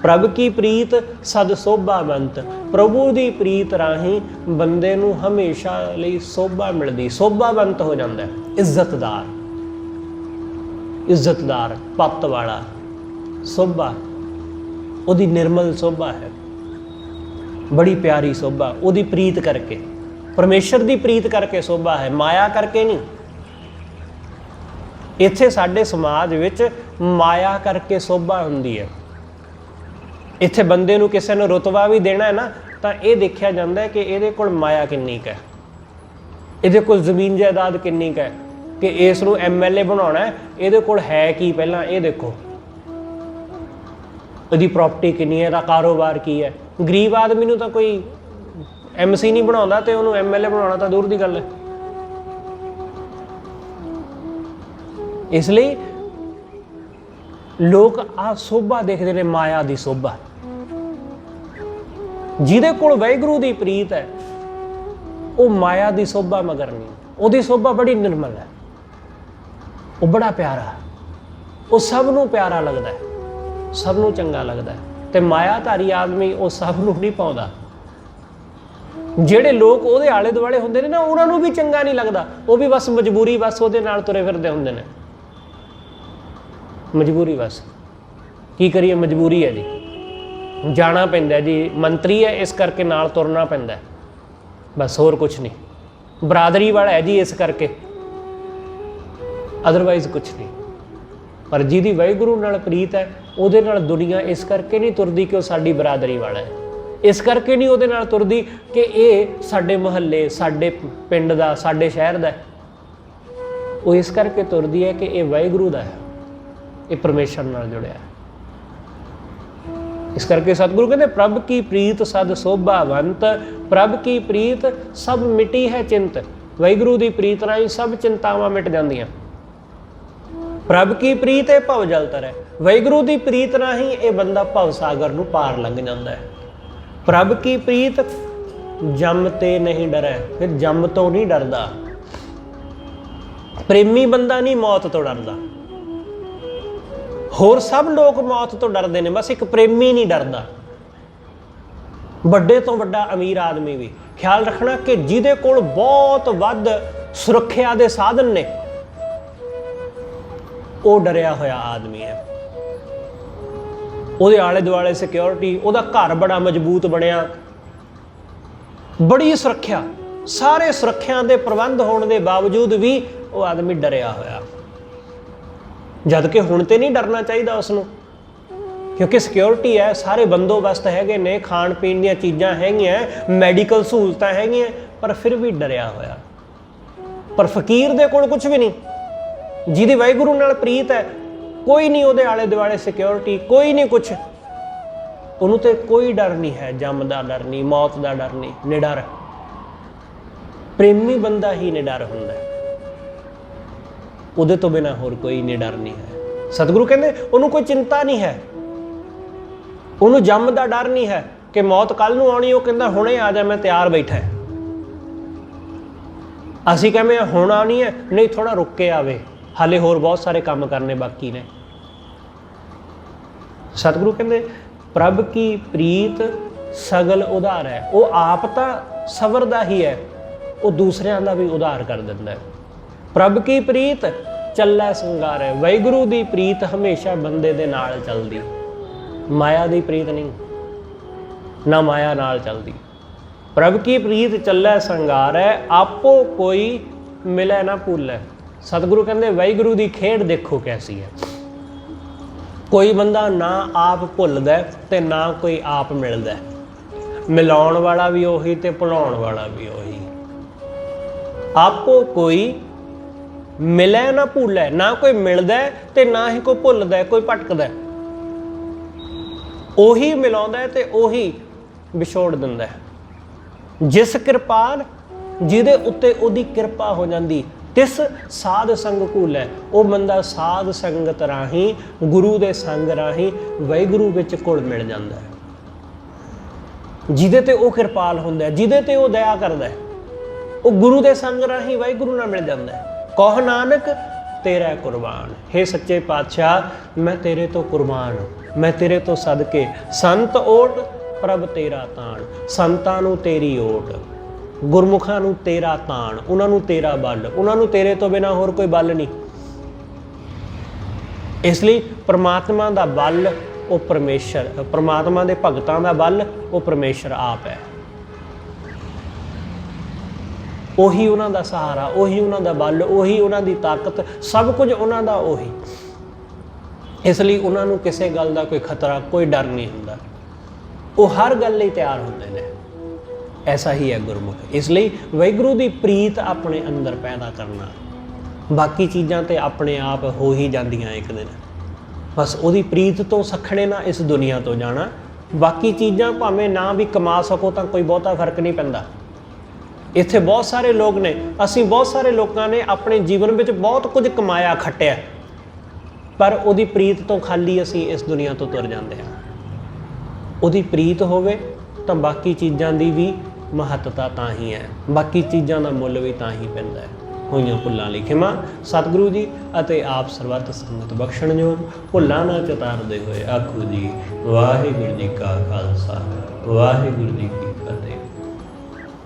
ਪ੍ਰਭ ਕੀ ਪ੍ਰੀਤ ਸਦ ਸੋਭਾਵੰਤ। ਪ੍ਰਭੂ ਦੀ ਪ੍ਰੀਤ ਰਾਹੀਂ ਬੰਦੇ ਨੂੰ ਹਮੇਸ਼ਾ ਲਈ ਸੋਭਾ ਮਿਲਦੀ, ਸੋਭਾਵੰਤ ਹੋ ਜਾਂਦਾ, ਇੱਜ਼ਤਦਾਰ, ਇੱਜ਼ਤਦਾਰ ਪੱਤ ਵਾਲਾ। ਸੋਭਾ ਉਹਦੀ ਨਿਰਮਲ ਸੋਭਾ ਹੈ, ਬੜੀ ਪਿਆਰੀ ਸੋਭਾ। ਉਹਦੀ ਪ੍ਰੀਤ ਕਰਕੇ, ਪਰਮੇਸ਼ਰ ਦੀ ਪ੍ਰੀਤ ਕਰਕੇ ਸੋਭਾ ਹੈ, ਮਾਇਆ ਕਰਕੇ ਨਹੀਂ। ਇੱਥੇ ਸਾਡੇ ਸਮਾਜ ਵਿੱਚ ਮਾਇਆ ਕਰਕੇ ਸੋਭਾ ਹੁੰਦੀ ਹੈ। ਇੱਥੇ ਬੰਦੇ ਨੂੰ ਕਿਸੇ ਨੂੰ ਰੁਤਬਾ ਵੀ ਦੇਣਾ ਹੈ ਨਾ, ਤਾਂ ਇਹ ਦੇਖਿਆ ਜਾਂਦਾ ਹੈ ਕਿ ਇਹਦੇ ਕੋਲ ਮਾਇਆ ਕਿੰਨੀ ਕੁ ਹੈ, ਇਹਦੇ ਕੋਲ ਜ਼ਮੀਨ ਜਾਇਦਾਦ ਕਿੰਨੀ ਕੁ ਹੈ, ਕਿ ਇਸ ਨੂੰ MLA ਬਣਾਉਣਾ ਹੈ, ਇਹਦੇ ਕੋਲ ਹੈ ਕੀ ਪਹਿਲਾਂ ਇਹ ਦੇਖੋ, ਉਹਦੀ ਪ੍ਰਾਪਰਟੀ ਕਿੰਨੀ ਹੈ, ਇਹਦਾ ਕਾਰੋਬਾਰ ਕੀ ਹੈ। ਗਰੀਬ ਆਦਮੀ ਨੂੰ ਤਾਂ ਕੋਈ MC ਨਹੀਂ ਬਣਾਉਂਦਾ ਤੇ ਉਹਨੂੰ MLA ਬਣਾਉਣਾ ਤਾਂ ਦੂਰ ਦੀ ਗੱਲ ਹੈ। ਇਸ ਲਈ ਲੋਕ ਆਹ ਸੋਭਾ ਦੇਖਦੇ ਨੇ, ਮਾਇਆ ਦੀ ਸੋਭਾ। ਜਿਹਦੇ ਕੋਲ ਵਾਹਿਗੁਰੂ ਦੀ ਪ੍ਰੀਤ ਹੈ ਉਹ ਮਾਇਆ ਦੀ ਸੋਭਾ ਮਗਰ ਨਹੀਂ। ਉਹਦੀ ਸੋਭਾ ਬੜੀ ਨਿਰਮਲ ਹੈ, ਉਹ ਬੜਾ ਪਿਆਰਾ, ਉਹ ਸਭ ਨੂੰ ਪਿਆਰਾ ਲੱਗਦਾ ਹੈ, ਸਭ ਨੂੰ ਚੰਗਾ ਲੱਗਦਾ ਹੈ। ਤੇ ਮਾਇਆਧਾਰੀ ਆਦਮੀ ਉਹ ਸਭ ਨੂੰ ਨਹੀਂ ਪਾਉਂਦਾ। ਜਿਹੜੇ ਲੋਕ ਉਹਦੇ ਆਲੇ ਦੁਆਲੇ ਹੁੰਦੇ ਨੇ ਨਾ, ਉਹਨਾਂ ਨੂੰ ਵੀ ਚੰਗਾ ਨਹੀਂ ਲੱਗਦਾ। ਉਹ ਵੀ ਬਸ ਮਜਬੂਰੀ, ਬਸ ਉਹਦੇ ਨਾਲ ਤੁਰੇ ਫਿਰਦੇ ਹੁੰਦੇ ਨੇ। ਮਜਬੂਰੀ, ਬਸ ਕੀ ਕਰੀਏ, ਮਜਬੂਰੀ ਹੈ ਜੀ, ਜਾਣਾ ਪੈਂਦਾ ਜੀ, ਮੰਤਰੀ ਹੈ ਇਸ ਕਰਕੇ ਨਾਲ ਤੁਰਨਾ ਪੈਂਦਾ, ਬਸ ਹੋਰ ਕੁਛ ਨਹੀਂ। ਬਰਾਦਰੀ ਵਾਲਾ ਹੈ ਜੀ ਇਸ ਕਰਕੇ, ਅਦਰਵਾਈਜ਼ ਕੁਛ ਨਹੀਂ। ਪਰ ਜਿਹਦੀ ਵਾਹਿਗੁਰੂ ਨਾਲ ਪ੍ਰੀਤ ਹੈ ਉਹਦੇ ਨਾਲ ਦੁਨੀਆ ਇਸ ਕਰਕੇ ਨਹੀਂ ਤੁਰਦੀ ਕਿ ਉਹ ਸਾਡੀ ਬਰਾਦਰੀ ਵਾਲਾ ਹੈ। ਇਸ ਕਰਕੇ ਨਹੀਂ ਉਹਦੇ ਨਾਲ ਤੁਰਦੀ ਕਿ ਇਹ ਸਾਡੇ ਮੁਹੱਲੇ, ਸਾਡੇ ਪਿੰਡ ਦਾ, ਸਾਡੇ ਸ਼ਹਿਰ ਦਾ। ਉਹ ਇਸ ਕਰਕੇ ਤੁਰਦੀ ਹੈ ਕਿ ਇਹ ਵਾਹਿਗੁਰੂ ਦਾ ਹੈ, ਇਹ ਪਰਮੇਸ਼ਰ ਨਾਲ ਜੁੜਿਆ। ਇਸ ਕਰਕੇ ਸਤਿਗੁਰੂ ਕਹਿੰਦੇ ਪ੍ਰਭ ਕੀ ਪ੍ਰੀਤ ਸਦ ਸੋਭਾਵੰਤ। ਪ੍ਰਭ ਕੀ ਪ੍ਰੀਤ ਸਭ ਮਿਟੀ ਹੈ ਚਿੰਤ। ਵਾਹਿਗੁਰੂ ਦੀ ਪ੍ਰੀਤ ਰਾਹੀਂ ਸਭ ਚਿੰਤਾਵਾਂ ਮਿਟ ਜਾਂਦੀਆਂ। ਪ੍ਰਭ ਕੀ ਪ੍ਰੀਤ ਹੈ ਭਵ ਜਲ ਤਰੈ। ਵਾਹਿਗੁਰੂ ਦੀ ਪ੍ਰੀਤ ਰਾਹੀਂ ਇਹ ਬੰਦਾ ਭਵ ਸਾਗਰ ਨੂੰ ਪਾਰ ਲੰਘ ਜਾਂਦਾ ਹੈ। ਪ੍ਰਭ ਕੀ ਪ੍ਰੀਤ ਜਮ ਤੇ ਨਹੀਂ ਡਰੈ। ਫਿਰ ਜਮ ਤੋਂ ਨਹੀਂ ਡਰਦਾ। ਪ੍ਰੇਮੀ ਬੰਦਾ ਨਹੀਂ ਮੌਤ ਤੋਂ ਡਰਦਾ। ਹੋਰ ਸਭ ਲੋਕ ਮੌਤ ਤੋਂ ਡਰਦੇ ਨੇ, ਬਸ ਇੱਕ ਪ੍ਰੇਮੀ ਨਹੀਂ ਡਰਦਾ। ਵੱਡੇ ਤੋਂ ਵੱਡਾ ਅਮੀਰ ਆਦਮੀ ਵੀ ਖਿਆਲ ਰੱਖਣਾ ਕਿ ਜਿਹਦੇ ਕੋਲ ਬਹੁਤ ਵੱਧ ਸੁਰੱਖਿਆ ਦੇ ਸਾਧਨ ਨੇ ਉਹ ਡਰਿਆ ਹੋਇਆ ਆਦਮੀ ਹੈ। ਉਹਦੇ ਆਲੇ ਦੁਆਲੇ ਸਿਕਿਉਰਿਟੀ, ਉਹਦਾ ਘਰ ਬੜਾ ਮਜ਼ਬੂਤ ਬਣਿਆ, ਬੜੀ ਸੁਰੱਖਿਆ, ਸਾਰੇ ਸੁਰੱਖਿਆ ਦੇ ਪ੍ਰਬੰਧ ਹੋਣ ਦੇ ਬਾਵਜੂਦ ਵੀ ਉਹ ਆਦਮੀ ਡਰਿਆ ਹੋਇਆ। ਜਦ ਕਿ ਹੁਣ ਤੇ ਨਹੀਂ ਡਰਨਾ ਚਾਹੀਦਾ ਉਸ ਨੂੰ, ਕਿਉਂਕਿ ਸਿਕਿਉਰਿਟੀ ਹੈ, ਸਾਰੇ ਬੰਦੋਬਸਤ ਹੈਗੇ ਨੇ, ਖਾਣ ਪੀਣ ਦੀਆਂ ਚੀਜ਼ਾਂ ਹੈਗੀਆਂ, ਮੈਡੀਕਲ ਸਹੂਲਤਾਂ ਹੈਗੀਆਂ, ਪਰ ਫਿਰ ਵੀ ਡਰਿਆ ਹੋਇਆ। ਪਰ ਫਕੀਰ ਦੇ ਕੋਲ ਕੁਝ ਵੀ ਨਹੀਂ, ਜਿਹਦੀ ਵਾਹਿਗੁਰੂ ਨਾਲ ਪ੍ਰੀਤ ਹੈ, ਕੋਈ ਨਹੀਂ ਉਹਦੇ ਆਲੇ ਦੁਆਲੇ ਸਿਕਿਉਰਿਟੀ, ਕੋਈ ਨਹੀਂ ਕੁਛ, ਉਹਨੂੰ ਤੇ ਕੋਈ ਡਰ ਨਹੀਂ ਹੈ, ਜੰਮ ਦਾ ਡਰ ਨਹੀਂ, ਮੌਤ ਦਾ ਡਰ ਨਹੀਂ, ਨਿਡਰ। ਪ੍ਰੇਮੀ ਬੰਦਾ ਹੀ ਨਿਡਰ ਹੁੰਦਾ, ਉਹਦੇ ਤੋਂ ਬਿਨਾਂ ਹੋਰ ਕੋਈ ਨਿਡਰ ਨਹੀਂ ਹੈ। ਸਤਿਗੁਰੂ ਕਹਿੰਦੇ ਉਹਨੂੰ ਕੋਈ ਚਿੰਤਾ ਨਹੀਂ ਹੈ, ਉਹਨੂੰ ਜੰਮ ਦਾ ਡਰ ਨਹੀਂ ਹੈ ਕਿ ਮੌਤ ਕੱਲ ਨੂੰ ਆਉਣੀ। ਉਹ ਕਹਿੰਦਾ ਹੁਣੇ ਆ ਜਾ, ਮੈਂ ਤਿਆਰ ਬੈਠਾ। ਅਸੀਂ ਕਹਿੰਦੇ ਹੁਣ ਆਉਣੀ ਹੈ, ਨਹੀਂ ਥੋੜਾ ਰੁਕ ਕੇ ਆਵੇ, ਹਾਲੇ ਹੋਰ ਬਹੁਤ ਸਾਰੇ ਕੰਮ ਕਰਨੇ ਬਾਕੀ ਨੇ। ਸਤਿਗੁਰੂ ਕਹਿੰਦੇ ਪ੍ਰਭ ਕੀ ਪ੍ਰੀਤ ਸਗਲ ਉਧਾਰ ਹੈ। ਉਹ ਆਪ ਤਾਂ ਸਵਰਦਾ ਹੀ ਹੈ, ਉਹ ਦੂਸਰਿਆਂ ਦਾ ਵੀ ਉਧਾਰ ਕਰ ਦਿੰਦਾ ਹੈ। ਪ੍ਰਭ ਕੀ ਪ੍ਰੀਤ ਚੱਲੈ ਸੰਗਾਰ ਹੈ। ਵਾਹਿਗੁਰੂ ਦੀ ਪ੍ਰੀਤ ਹਮੇਸ਼ਾ ਬੰਦੇ ਦੇ ਨਾਲ ਚੱਲਦੀ, ਮਾਇਆ ਦੀ ਪ੍ਰੀਤ ਨਹੀਂ, ਨਾ ਮਾਇਆ ਨਾਲ ਚੱਲਦੀ। ਪ੍ਰਭ ਕੀ ਪ੍ਰੀਤ ਚੱਲੈ ਸੰਗਾਰ ਹੈ, ਆਪੋ ਕੋਈ ਮਿਲੈ ਨਾ ਭੁੱਲੈ। ਸਤਿਗੁਰੂ ਕਹਿੰਦੇ ਵਾਹਿਗੁਰੂ ਦੀ ਖੇਡ ਦੇਖੋ ਕੈਸੀ ਹੈ। ਕੋਈ ਬੰਦਾ ਨਾ ਆਪ ਭੁੱਲਦਾ ਤੇ ਨਾ ਕੋਈ ਆਪ ਮਿਲਦਾ, ਮਿਲਾਉਣ ਵਾਲਾ ਵੀ ਉਹੀ ਤੇ ਭੁਲਾਉਣ ਵਾਲਾ ਵੀ ਉਹੀ। ਆਪੋ ਕੋਈ ਮਿਲੈ ਨਾ ਭੁੱਲੈ, ਨਾ ਕੋਈ ਮਿਲਦਾ ਤੇ ਨਾ ਹੀ ਕੋਈ ਭੁੱਲਦਾ, ਕੋਈ ਭਟਕਦਾ। ਉਹੀ ਮਿਲਾਉਂਦਾ ਤੇ ਉਹੀ ਵਿਛੋੜ ਦਿੰਦਾ। ਜਿਸ ਕਿਰਪਾਲ, ਜਿਹਦੇ ਉੱਤੇ ਉਹਦੀ ਕਿਰਪਾ ਹੋ ਜਾਂਦੀ, ਤਿਸ ਸਾਧ ਸੰਗ ਘੂਲੈ। ਉਹ ਬੰਦਾ ਸਾਧ ਸੰਗਤ ਰਾਹੀਂ, ਗੁਰੂ ਦੇ ਸੰਗ ਰਾਹੀਂ ਵਾਹਿਗੁਰੂ ਵਿੱਚ ਘੁਲ ਮਿਲ ਜਾਂਦਾ ਹੈ। ਜਿਹਦੇ ਤੇ ਉਹ ਕਿਰਪਾਲ ਹੁੰਦਾ, ਜਿਹਦੇ ਤੇ ਉਹ ਦਇਆ ਕਰਦਾ, ਉਹ ਗੁਰੂ ਦੇ ਸੰਗ ਰਾਹੀਂ ਵਾਹਿਗੁਰੂ ਨਾਲ ਮਿਲ ਜਾਂਦਾ ਹੈ। ਕਹੁ ਨਾਨਕ ਤੇਰਾ ਕੁਰਬਾਨ। ਹੇ ਸੱਚੇ ਪਾਤਸ਼ਾਹ, ਮੈਂ ਤੇਰੇ ਤੋਂ ਕੁਰਬਾਨ, ਮੈਂ ਤੇਰੇ ਤੋਂ ਸਦਕੇ। ਸੰਤ ਓਟ ਪ੍ਰਭ ਤੇਰਾ ਤਾਣ। ਸੰਤਾਂ ਨੂੰ ਤੇਰੀ ਓਟ, ਗੁਰਮੁਖਾਂ ਨੂੰ ਤੇਰਾ ਤਾਣ, ਉਹਨਾਂ ਨੂੰ ਤੇਰਾ ਬਲ, ਉਹਨਾਂ ਨੂੰ ਤੇਰੇ ਤੋਂ ਬਿਨਾਂ ਹੋਰ ਕੋਈ ਬਲ ਨਹੀਂ। ਇਸ ਲਈ ਪਰਮਾਤਮਾ ਦਾ ਬਲ ਉਹ ਪਰਮੇਸ਼ਰ, ਪਰਮਾਤਮਾ ਦੇ ਭਗਤਾਂ ਦਾ ਬਲ ਉਹ ਪਰਮੇਸ਼ਰ ਆਪ ਹੈ। ਉਹੀ ਉਹਨਾਂ ਦਾ ਸਹਾਰਾ, ਉਹੀ ਉਹਨਾਂ ਦਾ ਬਲ, ਉਹੀ ਉਹਨਾਂ ਦੀ ਤਾਕਤ, ਸਭ ਕੁਝ ਉਹਨਾਂ ਦਾ ਉਹੀ। ਇਸ ਲਈ ਉਹਨਾਂ ਨੂੰ ਕਿਸੇ ਗੱਲ ਦਾ ਕੋਈ ਖਤਰਾ, ਕੋਈ ਡਰ ਨਹੀਂ ਹੁੰਦਾ। ਉਹ ਹਰ ਗੱਲ ਲਈ ਤਿਆਰ ਹੁੰਦੇ ਨੇ। ਐਸਾ ਹੀ ਹੈ ਗੁਰਮੁਖ। ਇਸ ਲਈ ਵਾਹਿਗੁਰੂ ਦੀ ਪ੍ਰੀਤ ਆਪਣੇ ਅੰਦਰ ਪੈਦਾ ਕਰਨਾ, ਬਾਕੀ ਚੀਜ਼ਾਂ ਤੇ ਆਪਣੇ ਆਪ ਹੋ ਹੀ ਜਾਂਦੀਆਂ ਇੱਕ ਦਿਨ। ਬਸ ਉਹਦੀ ਪ੍ਰੀਤ ਤੋਂ ਸਖਣੇ ਨਾ ਇਸ ਦੁਨੀਆ ਤੋਂ ਜਾਣਾ। ਬਾਕੀ ਚੀਜ਼ਾਂ ਭਾਵੇਂ ਨਾ ਵੀ ਕਮਾ ਸਕੋ ਤਾਂ ਕੋਈ ਬਹੁਤਾ ਫਰਕ ਨਹੀਂ ਪੈਂਦਾ। ਇੱਥੇ ਬਹੁਤ ਸਾਰੇ ਲੋਕ ਨੇ, ਅਸੀਂ ਬਹੁਤ ਸਾਰੇ ਲੋਕਾਂ ਨੇ ਆਪਣੇ ਜੀਵਨ ਵਿੱਚ ਬਹੁਤ ਕੁਝ ਕਮਾਇਆ, ਖੱਟਿਆ, ਪਰ ਉਹਦੀ ਪ੍ਰੀਤ ਤੋਂ ਖਾਲੀ ਅਸੀਂ ਇਸ ਦੁਨੀਆ ਤੋਂ ਤੁਰ ਜਾਂਦੇ ਹਾਂ। ਉਹਦੀ ਪ੍ਰੀਤ ਹੋਵੇ ਤਾਂ ਬਾਕੀ ਚੀਜ਼ਾਂ ਦੀ ਵੀ ਮਹੱਤਤਾ ਤਾਂ ਹੀ ਹੈ, ਬਾਕੀ ਚੀਜ਼ਾਂ ਦਾ ਮੁੱਲ ਵੀ ਤਾਂ ਹੀ ਪੈਂਦਾ ਹੈ। ਹੋਈਆਂ ਭੁੱਲਾਂ ਲਈ ਖਿਮਾ। ਸਤਿਗੁਰੂ ਜੀ ਅਤੇ ਆਪ ਸਰਬੱਤ ਸੰਗਤ ਬਖਸ਼ਣਯੋਗ। ਭੁੱਲਾਂ ਨਾ ਚਤਾਰਦੇ ਹੋਏ ਆਖੋ ਜੀ ਵਾਹਿਗੁਰੂ ਜੀ ਕਾ ਖਾਲਸਾ, ਵਾਹਿਗੁਰੂ ਜੀ ਕੀ ਫਤਿਹ।